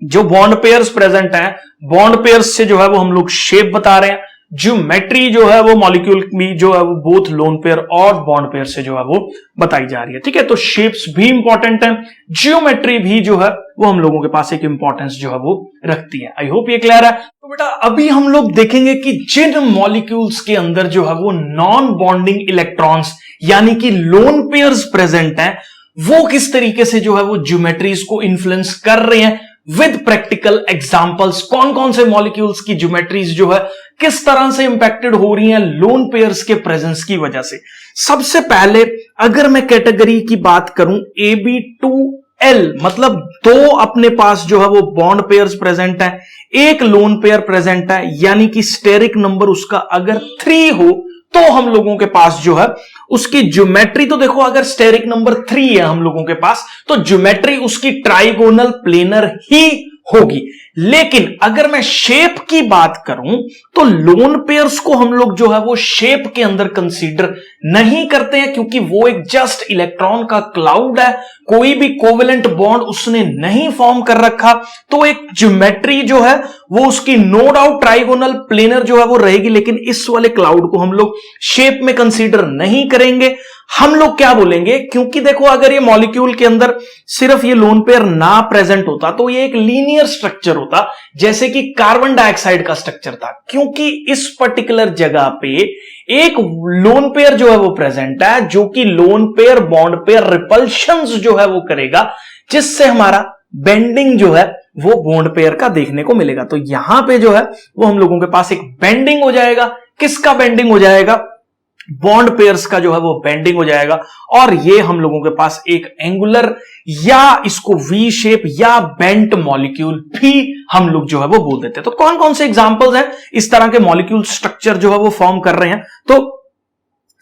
जो बॉन्ड पेयर्स प्रेजेंट है, बॉन्ड पेयर्स से जो है वो हम लोग शेप बता रहे हैं। ज्योमेट्री जो है वो मॉलिक्यूल में जो है वो बोथ लोन पेयर और बॉन्ड पेयर से जो है वो बताई जा रही है। ठीक है, तो शेप्स भी इंपॉर्टेंट है, ज्योमेट्री भी जो है वो हम लोगों के पास एक इंपॉर्टेंस जो है वो रखती है। आई होप ये क्लियर है। तो बेटा अभी हम लोग देखेंगे कि जिन मॉलिक्यूल्स के अंदर जो है वो नॉन बॉन्डिंग इलेक्ट्रॉन्स यानी कि लोन पेयर्स प्रेजेंट हैं, वो किस तरीके से जो है वो ज्योमेट्रीज को इन्फ्लुएंस कर रहे हैं विद प्रैक्टिकल एग्जांपल्स। कौन कौन से मॉलिक्यूल्स की ज्योमेट्रीज जो है किस तरह से इंपैक्टेड हो रही हैं लोन पेयर्स के प्रेजेंस की वजह से। सबसे पहले अगर मैं कैटेगरी की बात करूं Ab2L, मतलब दो अपने पास जो है वो बॉन्ड पेयर्स प्रेजेंट है, एक लोन पेयर प्रेजेंट है, यानी कि स्टेरिक नंबर उसका अगर 3 हो तो हम लोगों के पास जो है उसकी ज्योमेट्री, तो देखो अगर स्टेरिक नंबर 3 है हम लोगों के पास तो ज्योमेट्री उसकी ट्राइगोनल प्लेनर ही होगी। लेकिन अगर मैं शेप की बात करूं तो लोन पेयर्स को हम लोग जो है वो शेप के अंदर कंसीडर नहीं करते हैं, क्योंकि वो एक जस्ट इलेक्ट्रॉन का क्लाउड है, कोई भी कोवेलेंट बॉन्ड उसने नहीं फॉर्म कर रखा। तो एक ज्योमेट्री जो है वो उसकी नो डाउट ट्राइगोनल प्लेनर जो है वो रहेगी, लेकिन इस वाले क्लाउड को हम लोग शेप में कंसीडर नहीं करेंगे। हम लोग क्या बोलेंगे, क्योंकि देखो अगर ये मॉलिक्यूल के अंदर सिर्फ ये लोन पेयर ना प्रेजेंट होता तो ये एक लीनियर स्ट्रक्चर होता, जैसे कि कार्बन डाइऑक्साइड का स्ट्रक्चर था। क्योंकि इस पर्टिकुलर जगह पे एक लोन पेयर जो है वो प्रेजेंट है, जो कि lone pair bond pair repulsions जो है वो करेगा, जिससे हमारा बेंडिंग जो है वो बॉन्ड पेयर का देखने को मिलेगा। तो यहां पे जो है वो हम लोगों के पास एक बेंडिंग हो जाएगा। किसका बेंडिंग हो जाएगा? बॉन्ड पेयर्स का जो है वो बेंडिंग हो जाएगा, और ये हम लोगों के पास एक एंगुलर या इसको वी शेप या बेंट मॉलिक्यूल भी हम लोग जो है वो बोल देते हैं। तो कौन कौन से एग्जांपल्स हैं इस तरह के मॉलिक्यूल स्ट्रक्चर जो है वो फॉर्म कर रहे हैं? तो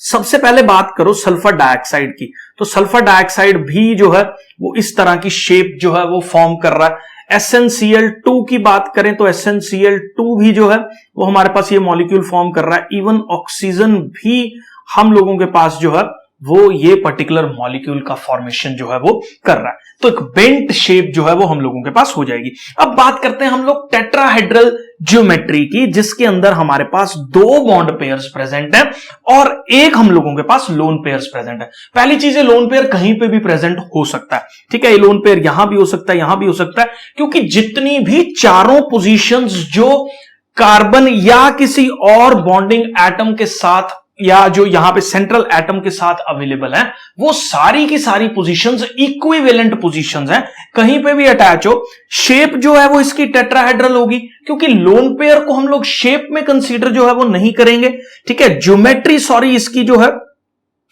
सबसे पहले बात करो सल्फर डाइऑक्साइड की, तो सल्फर डाइऑक्साइड भी जो है वो इस तरह की शेप जो है वो फॉर्म कर रहा है। SnCl2 की बात करें तो SnCl2 भी जो है वो हमारे पास ये मॉलिक्यूल फॉर्म कर रहा है। इवन ऑक्सीजन भी हम लोगों के पास जो है वो ये पर्टिकुलर मॉलिक्यूल का फॉर्मेशन जो है वो कर रहा है। तो एक बेंट शेप जो है वो हम लोगों के पास हो जाएगी। अब बात करते हैं हम लोग टेट्राहेड्रल ज्योमेट्री की, जिसके अंदर हमारे पास दो बॉन्ड पेयर्स प्रेजेंट है और एक हम लोगों के पास लोन पेयर्स प्रेजेंट है। पहली चीज है, लोन पेयर कहीं पे भी प्रेजेंट हो सकता है, ठीक है। ये लोन पेयर यहां भी हो सकता है, यहां भी हो सकता है, क्योंकि जितनी भी चारों पोजीशंस जो कार्बन या किसी और बॉन्डिंग एटम के साथ या जो यहां पे सेंट्रल एटम के साथ अवेलेबल है, वो सारी की सारी पोजीशंस इक्विवेलेंट पोजीशंस हैं, कहीं पे भी अटैच हो। शेप जो है वो इसकी टेट्राहेड्रल होगी, क्योंकि लोन पेयर को हम लोग शेप में कंसीडर जो है वो नहीं करेंगे, ठीक है। ज्योमेट्री सॉरी इसकी जो है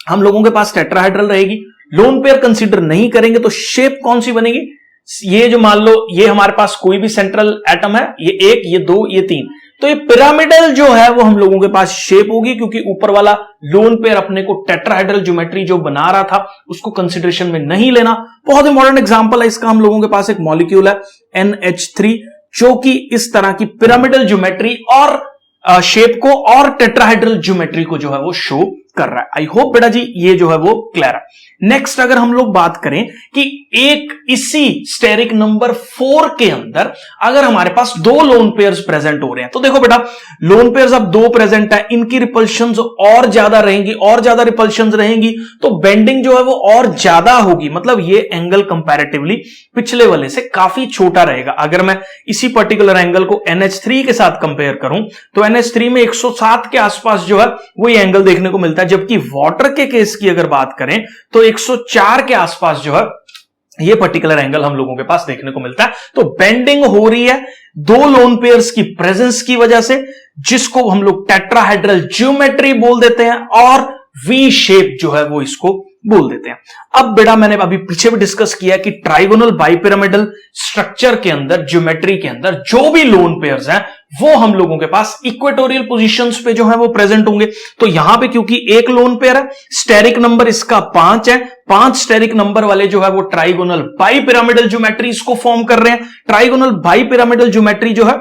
हम लोगों के पास टेट्राहेड्रल रहेगी, लोन पेयर कंसीडर नहीं करेंगे। तो शेप कौन सी बनेगी? ये जो मान लो ये हमारे पास कोई भी सेंट्रल एटम है, ये एक, ये दो, ये तीन, तो ये पिरामिडल जो है वो हम लोगों के पास शेप होगी, क्योंकि ऊपर वाला लोन पेयर अपने को टेट्राहेड्रल ज्योमेट्री जो बना रहा था उसको कंसीडरेशन में नहीं लेना। बहुत इंपॉर्टेंट एग्जांपल है इसका, हम लोगों के पास एक मॉलिक्यूल है NH3 जो कि इस तरह की पिरामिडल ज्योमेट्री और शेप को और टेट्राहेड्रल ज्योमेट्री को जो है वो शो कर रहा है। आई होप बेटा जी ये जो है वो क्लियर है। नेक्स्ट अगर हम लोग बात करें कि एक इसी स्टेरिक नंबर 4 के अंदर अगर हमारे पास दो लोन पेयर्स प्रेजेंट हो रहे हैं, तो देखो बेटा लोन पेयर्स अब दो प्रेजेंट है, इनकी रिपल्शंस और ज्यादा रहेंगी, और ज्यादा रिपल्शंस रहेंगी तो बेंडिंग जो है वो और ज्यादा होगी, मतलब ये एंगल कंपैरेटिवली पिछले वाले से काफी छोटा रहेगा। अगर मैं इसी पर्टिकुलर एंगल को NH3 के साथ कंपेयर करूं तो NH3 में 107 के आसपास जो है वो ये एंगल देखने को मिलता है, जबकि वाटर के केस की अगर बात करें तो 104 के आसपास जो है ये पर्टिकुलर एंगल हम लोगों के पास देखने को मिलता है। तो बेंडिंग हो रही है दो लोन पेयर्स की प्रेजेंस की वजह से, जिसको हम लोग टेट्राहेड्रल ज्योमेट्री बोल देते हैं, और वी शेप जो है वो इसको बोल देते हैं। अब बेटा मैंने अभी पीछे भी डिस्कस किया कि ट्राइगोनल बाइपिरामिडल स्ट्रक्चर के अंदर, ज्योमेट्री के अंदर जो भी लोन पेयर्स हैं वो हम लोगों के पास इक्वेटोरियल पोजीशंस पे जो है वो प्रेजेंट होंगे। तो यहां पे क्योंकि एक लोन पेयर है, स्टेरिक नंबर इसका 5 है, 5 स्टेरिक नंबर वाले जो है वो ट्राइगोनल बाइपिरामिडल ज्योमेट्री इसको फॉर्म कर रहे हैं। ट्राइगोनल बाइपिरामिडल ज्योमेट्री जो है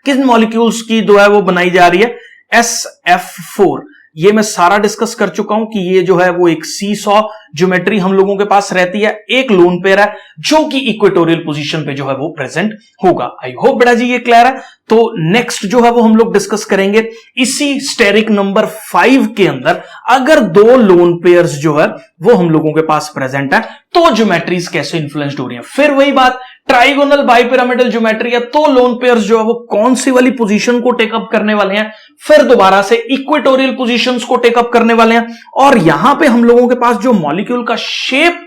किन मॉलिक्यूल्स की जो है वो बनाई जा रही है? SF4। ये मैं सारा डिस्कस कर चुका हूं कि ये जो है वो एक सीसॉ ज्योमेट्री हम लोगों के पास रहती है, एक लोन पेयर है जो कि इक्वेटोरियल पोजीशन पे जो है वो प्रेजेंट होगा। आई होप बेटा जी ये क्लियर है। तो नेक्स्ट जो है वो हम लोग डिस्कस करेंगे इसी स्टेरिक नंबर 5 के अंदर अगर दो लोन पेयर्स जो है वो हम लोगों के पास प्रेजेंट है तो ज्योमेट्रीज कैसे इन्फ्लुएंस्ड हो रही है। फिर वही बात, ट्राइगोनल बाइपिरामिडल ज्योमेट्री है तो लोन पेयर्स जो है वो कौन सी वाली पोजीशन को टेकअप करने वाले हैं, फिर दोबारा से इक्वेटोरियल पोजीशंस को टेकअप करने वाले हैं। और यहां पे हम लोगों के पास जो मॉलिक्यूल का शेप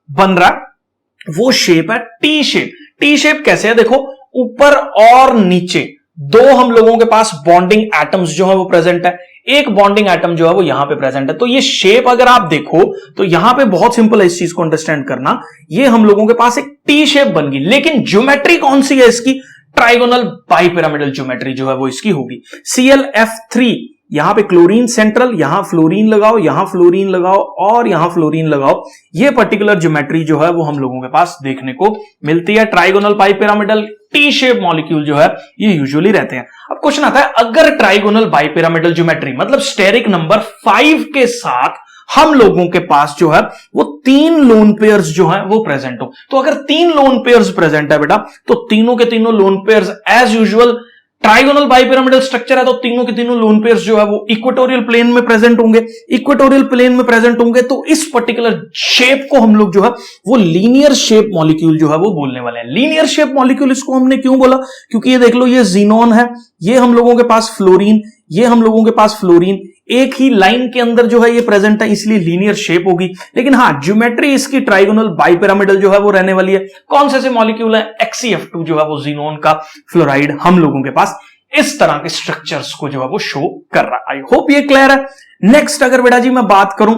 बन रहा है वो शेप है टी शेप। टी शेप कैसे है? देखो ऊपर और नीचे दो हम लोगों के पास बॉन्डिंग एटम्स जो है वो प्रेजेंट है, एक बॉन्डिंग एटम जो है वो यहां पे प्रेजेंट है। तो ये शेप अगर आप देखो तो यहां पे बहुत सिंपल है इस चीज को अंडरस्टैंड करना, ये हम लोगों के पास एक टी शेप बन गई, लेकिन ज्योमेट्री कौन सी है इसकी? ट्राइगोनल बाइपिरामिडल ज्योमेट्री जो है वो इसकी होगी। ClF3 यहां पे क्लोरीन सेंट्रल, यहां फ्लोरीन लगाओ, यहां फ्लोरीन लगाओ और यहां फ्लोरीन लगाओ। ये पर्टिकुलर ज्योमेट्री जो है वो हम लोगों के पास देखने को मिलती है। Trigonal bipyramidal T shape molecule जो है ये यूजुअली रहते हैं। अब क्वेश्चन आता है, अगर ट्राइगोनल बाइपिरामिडल ज्योमेट्री मतलब स्टेरिक नंबर 5 के साथ हम लोगों के पास जो है वो 3 लोन पेयर्स जो है वो प्रेजेंट हो, तो अगर 3 लोन पेयर्स प्रेजेंट है बेटा, तो तीनों के तीनों lone pairs as usual trigonal bipyramidal structure है, तो तीनों के तीनों लोन पेयर्स जो है वो इक्वेटोरियल प्लेन में प्रेजेंट होंगे। इक्वेटोरियल प्लेन में प्रेजेंट होंगे तो इस पर्टिकुलर शेप को हम लोग जो है वो लीनियर शेप मॉलिक्यूल जो है वो बोलने वाले हैं। लीनियर शेप मॉलिक्यूल इसको हमने क्यों बोला, क्योंकि ये देख लो, ये जीनोन है, ये हम लोगों के पास फ्लोरीन, ये हम लोगों के पास फ्लोरीन, एक ही लाइन के अंदर जो है ये प्रेजेंट है, इसलिए लीनियर शेप होगी। लेकिन हां, ज्योमेट्री इसकी ट्राइगोनल बाइपिरामिडल जो है वो रहने वाली है। कौन से मॉलिक्यूल है? XeF2 जो है वो जीनोन का फ्लोराइड हम लोगों के पास इस तरह के स्ट्रक्चर्स को जो है वो शो कर रहा है। आई होप ये क्लियर है। नेक्स्ट अगर बेटा जी मैं बात करूं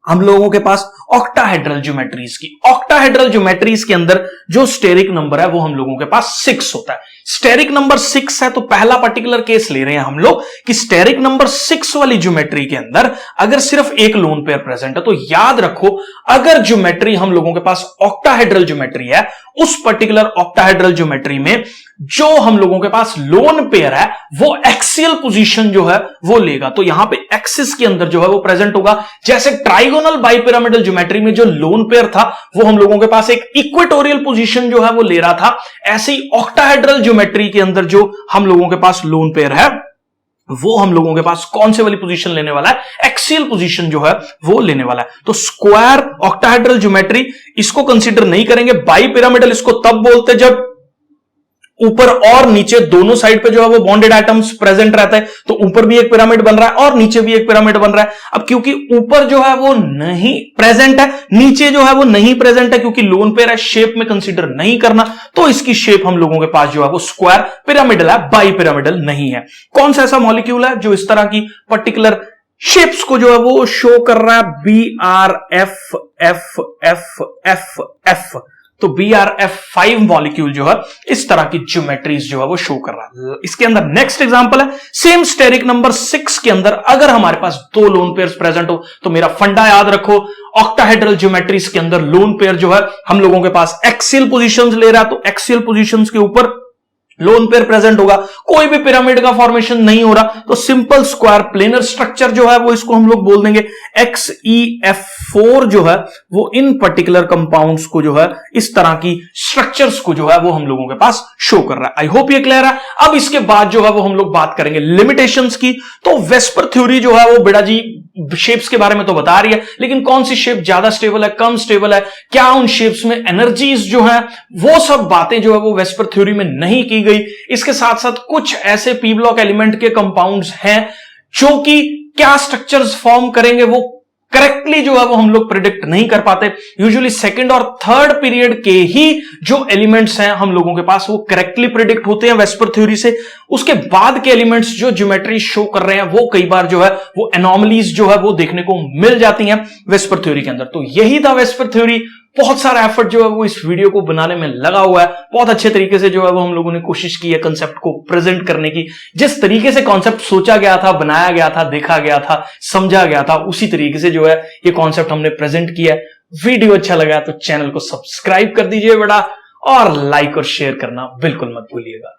हम लोगों के पास ऑक्टाहेड्रल ज्योमेट्रीज की, ऑक्टाहेड्रल ज्योमेट्रीज के अंदर जो स्टेरिक नंबर है वो हम लोगों के पास 6 होता है। स्टेरिक नंबर 6 है, तो पहला पर्टिकुलर केस ले रहे हैं हम लोग कि स्टेरिक नंबर 6 वाली ज्योमेट्री के अंदर अगर सिर्फ एक लोन पेयर प्रेजेंट है, तो याद रखो अगर ज्योमेट्री हम लोगों के पास ऑक्टाहेड्रल ज्योमेट्री है, उस पर्टिकुलर ऑक्टाहेड्रल ज्योमेट्री में जो हम लोगों के पास लोन पेयर है वो एक्सियल पोजीशन जो है वो लेगा, तो यहां पे एक्सिस के अंदर जो है वो प्रेजेंट होगा। जैसे ट्राइगोनल बाइपिरामिडल ज्योमेट्री में जो लोन पेयर था वो हम लोगों के पास एक इक्वेटोरियल पोजीशन जो है वो ले रहा था, ऐसे ही ऑक्टाहेड्रल ज्योमेट्री के अंदर जो हम लोगों के पास लोन पेयर है वो हम लोगों के पास कौन से वाली पोजीशन लेने वाला है? एक्सियल पोजीशन जो है वो लेने वाला है। तो स्क्वायर ऑक्टाहेड्रल ज्योमेट्री इसको कंसीडर नहीं करेंगे। बाइपिरामिडल इसको तब बोलते जब ऊपर और नीचे दोनों साइड पे जो है वो बॉन्डेड एटम्स प्रेजेंट रहता है, तो ऊपर भी एक पिरामिड बन रहा है और नीचे भी एक पिरामिड बन रहा है। अब क्योंकि ऊपर जो है वो नहीं प्रेजेंट है, नीचे जो है वो नहीं प्रेजेंट है, क्योंकि लोन पेयर है, शेप में कंसीडर नहीं करना, तो इसकी शेप हम लोगों के पास जो है वो स्क्वायर पिरामिडल है, बाई पिरामिडल नहीं है। कौन सा ऐसा मॉलिक्यूल है जो इस तरह की पर्टिकुलर शेप्स को जो है वो शो कर रहा है? BRF तो BRF5 मॉलिक्यूल जो है इस तरह की ज्योमेट्रीज जो है वो शो कर रहा है। इसके अंदर नेक्स्ट एग्जांपल है, सेम स्टेरिक नंबर 6 के अंदर अगर हमारे पास 2 लोन पेयर्स प्रेजेंट हो, तो मेरा फंडा याद रखो, ऑक्टाहेड्रल ज्योमेट्रीज के अंदर लोन पेयर जो है हम लोगों के पास एक्सियल पोजीशंस ले रहा है, तो एक्सियल पोजीशंस के ऊपर लोन पेयर प्रेजेंट होगा, कोई भी पिरामिड का फॉर्मेशन नहीं हो रहा, तो सिंपल स्क्वायर प्लेनर स्ट्रक्चर जो है वो इसको हम लोग बोल देंगे। XeF4 जो है वो इन पर्टिकुलर कंपाउंड्स को जो है इस तरह की स्ट्रक्चर्स को जो है वो हम लोगों के पास शो कर रहा है। आई होप ये क्लियर है। अब इसके बाद जो है वो हम लोग बात करेंगे लिमिटेशंस की। तो वेस्पर थ्योरी जो है वो बेटा जी शेप्स के बारे में तो बता रही है, लेकिन कौन सी शेप ज्यादा स्टेबल है, कम स्टेबल है, क्या उन शेप्स में एनर्जीज जो है वो सब बातें जो है वो वेस्पर थ्योरी में नहीं की गई। इसके साथ साथ कुछ ऐसे पी ब्लॉक एलिमेंट के कंपाउंड्स हैं जो कि क्या स्ट्रक्चर्स फॉर्म करेंगे वो करेक्टली जो है वो हम लोग प्रिडिक्ट नहीं कर पाते। यूजुअली सेकंड और थर्ड पीरियड के ही जो एलिमेंट्स हैं हम लोगों के पास वो करेक्टली प्रिडिक्ट होते हैं वेस्पर थ्योरी से। उसके बाद के एलिमेंट्स जो ज्योमेट्री शो कर रहे हैं वो कई बार जो है वो एनॉमलीज जो है वो देखने को मिल जाती हैं वेस्पर थ्योरी के अंदर। तो यही था वेस्पर थ्योरी। बहुत सारा एफर्ट जो है वो इस वीडियो को बनाने में लगा हुआ है। बहुत अच्छे तरीके से जो है वो हम लोगों ने कोशिश की है कंसेप्ट को प्रेजेंट करने की। जिस तरीके से कॉन्सेप्ट सोचा गया था, बनाया गया था, देखा गया था, समझा गया था, उसी तरीके से जो है ये कॉन्सेप्ट हमने प्रेजेंट किया है। वीडियो अच्छा लगा तो चैनल को सब्सक्राइब कर दीजिए बेटा, और लाइक और शेयर करना बिल्कुल मत भूलिएगा।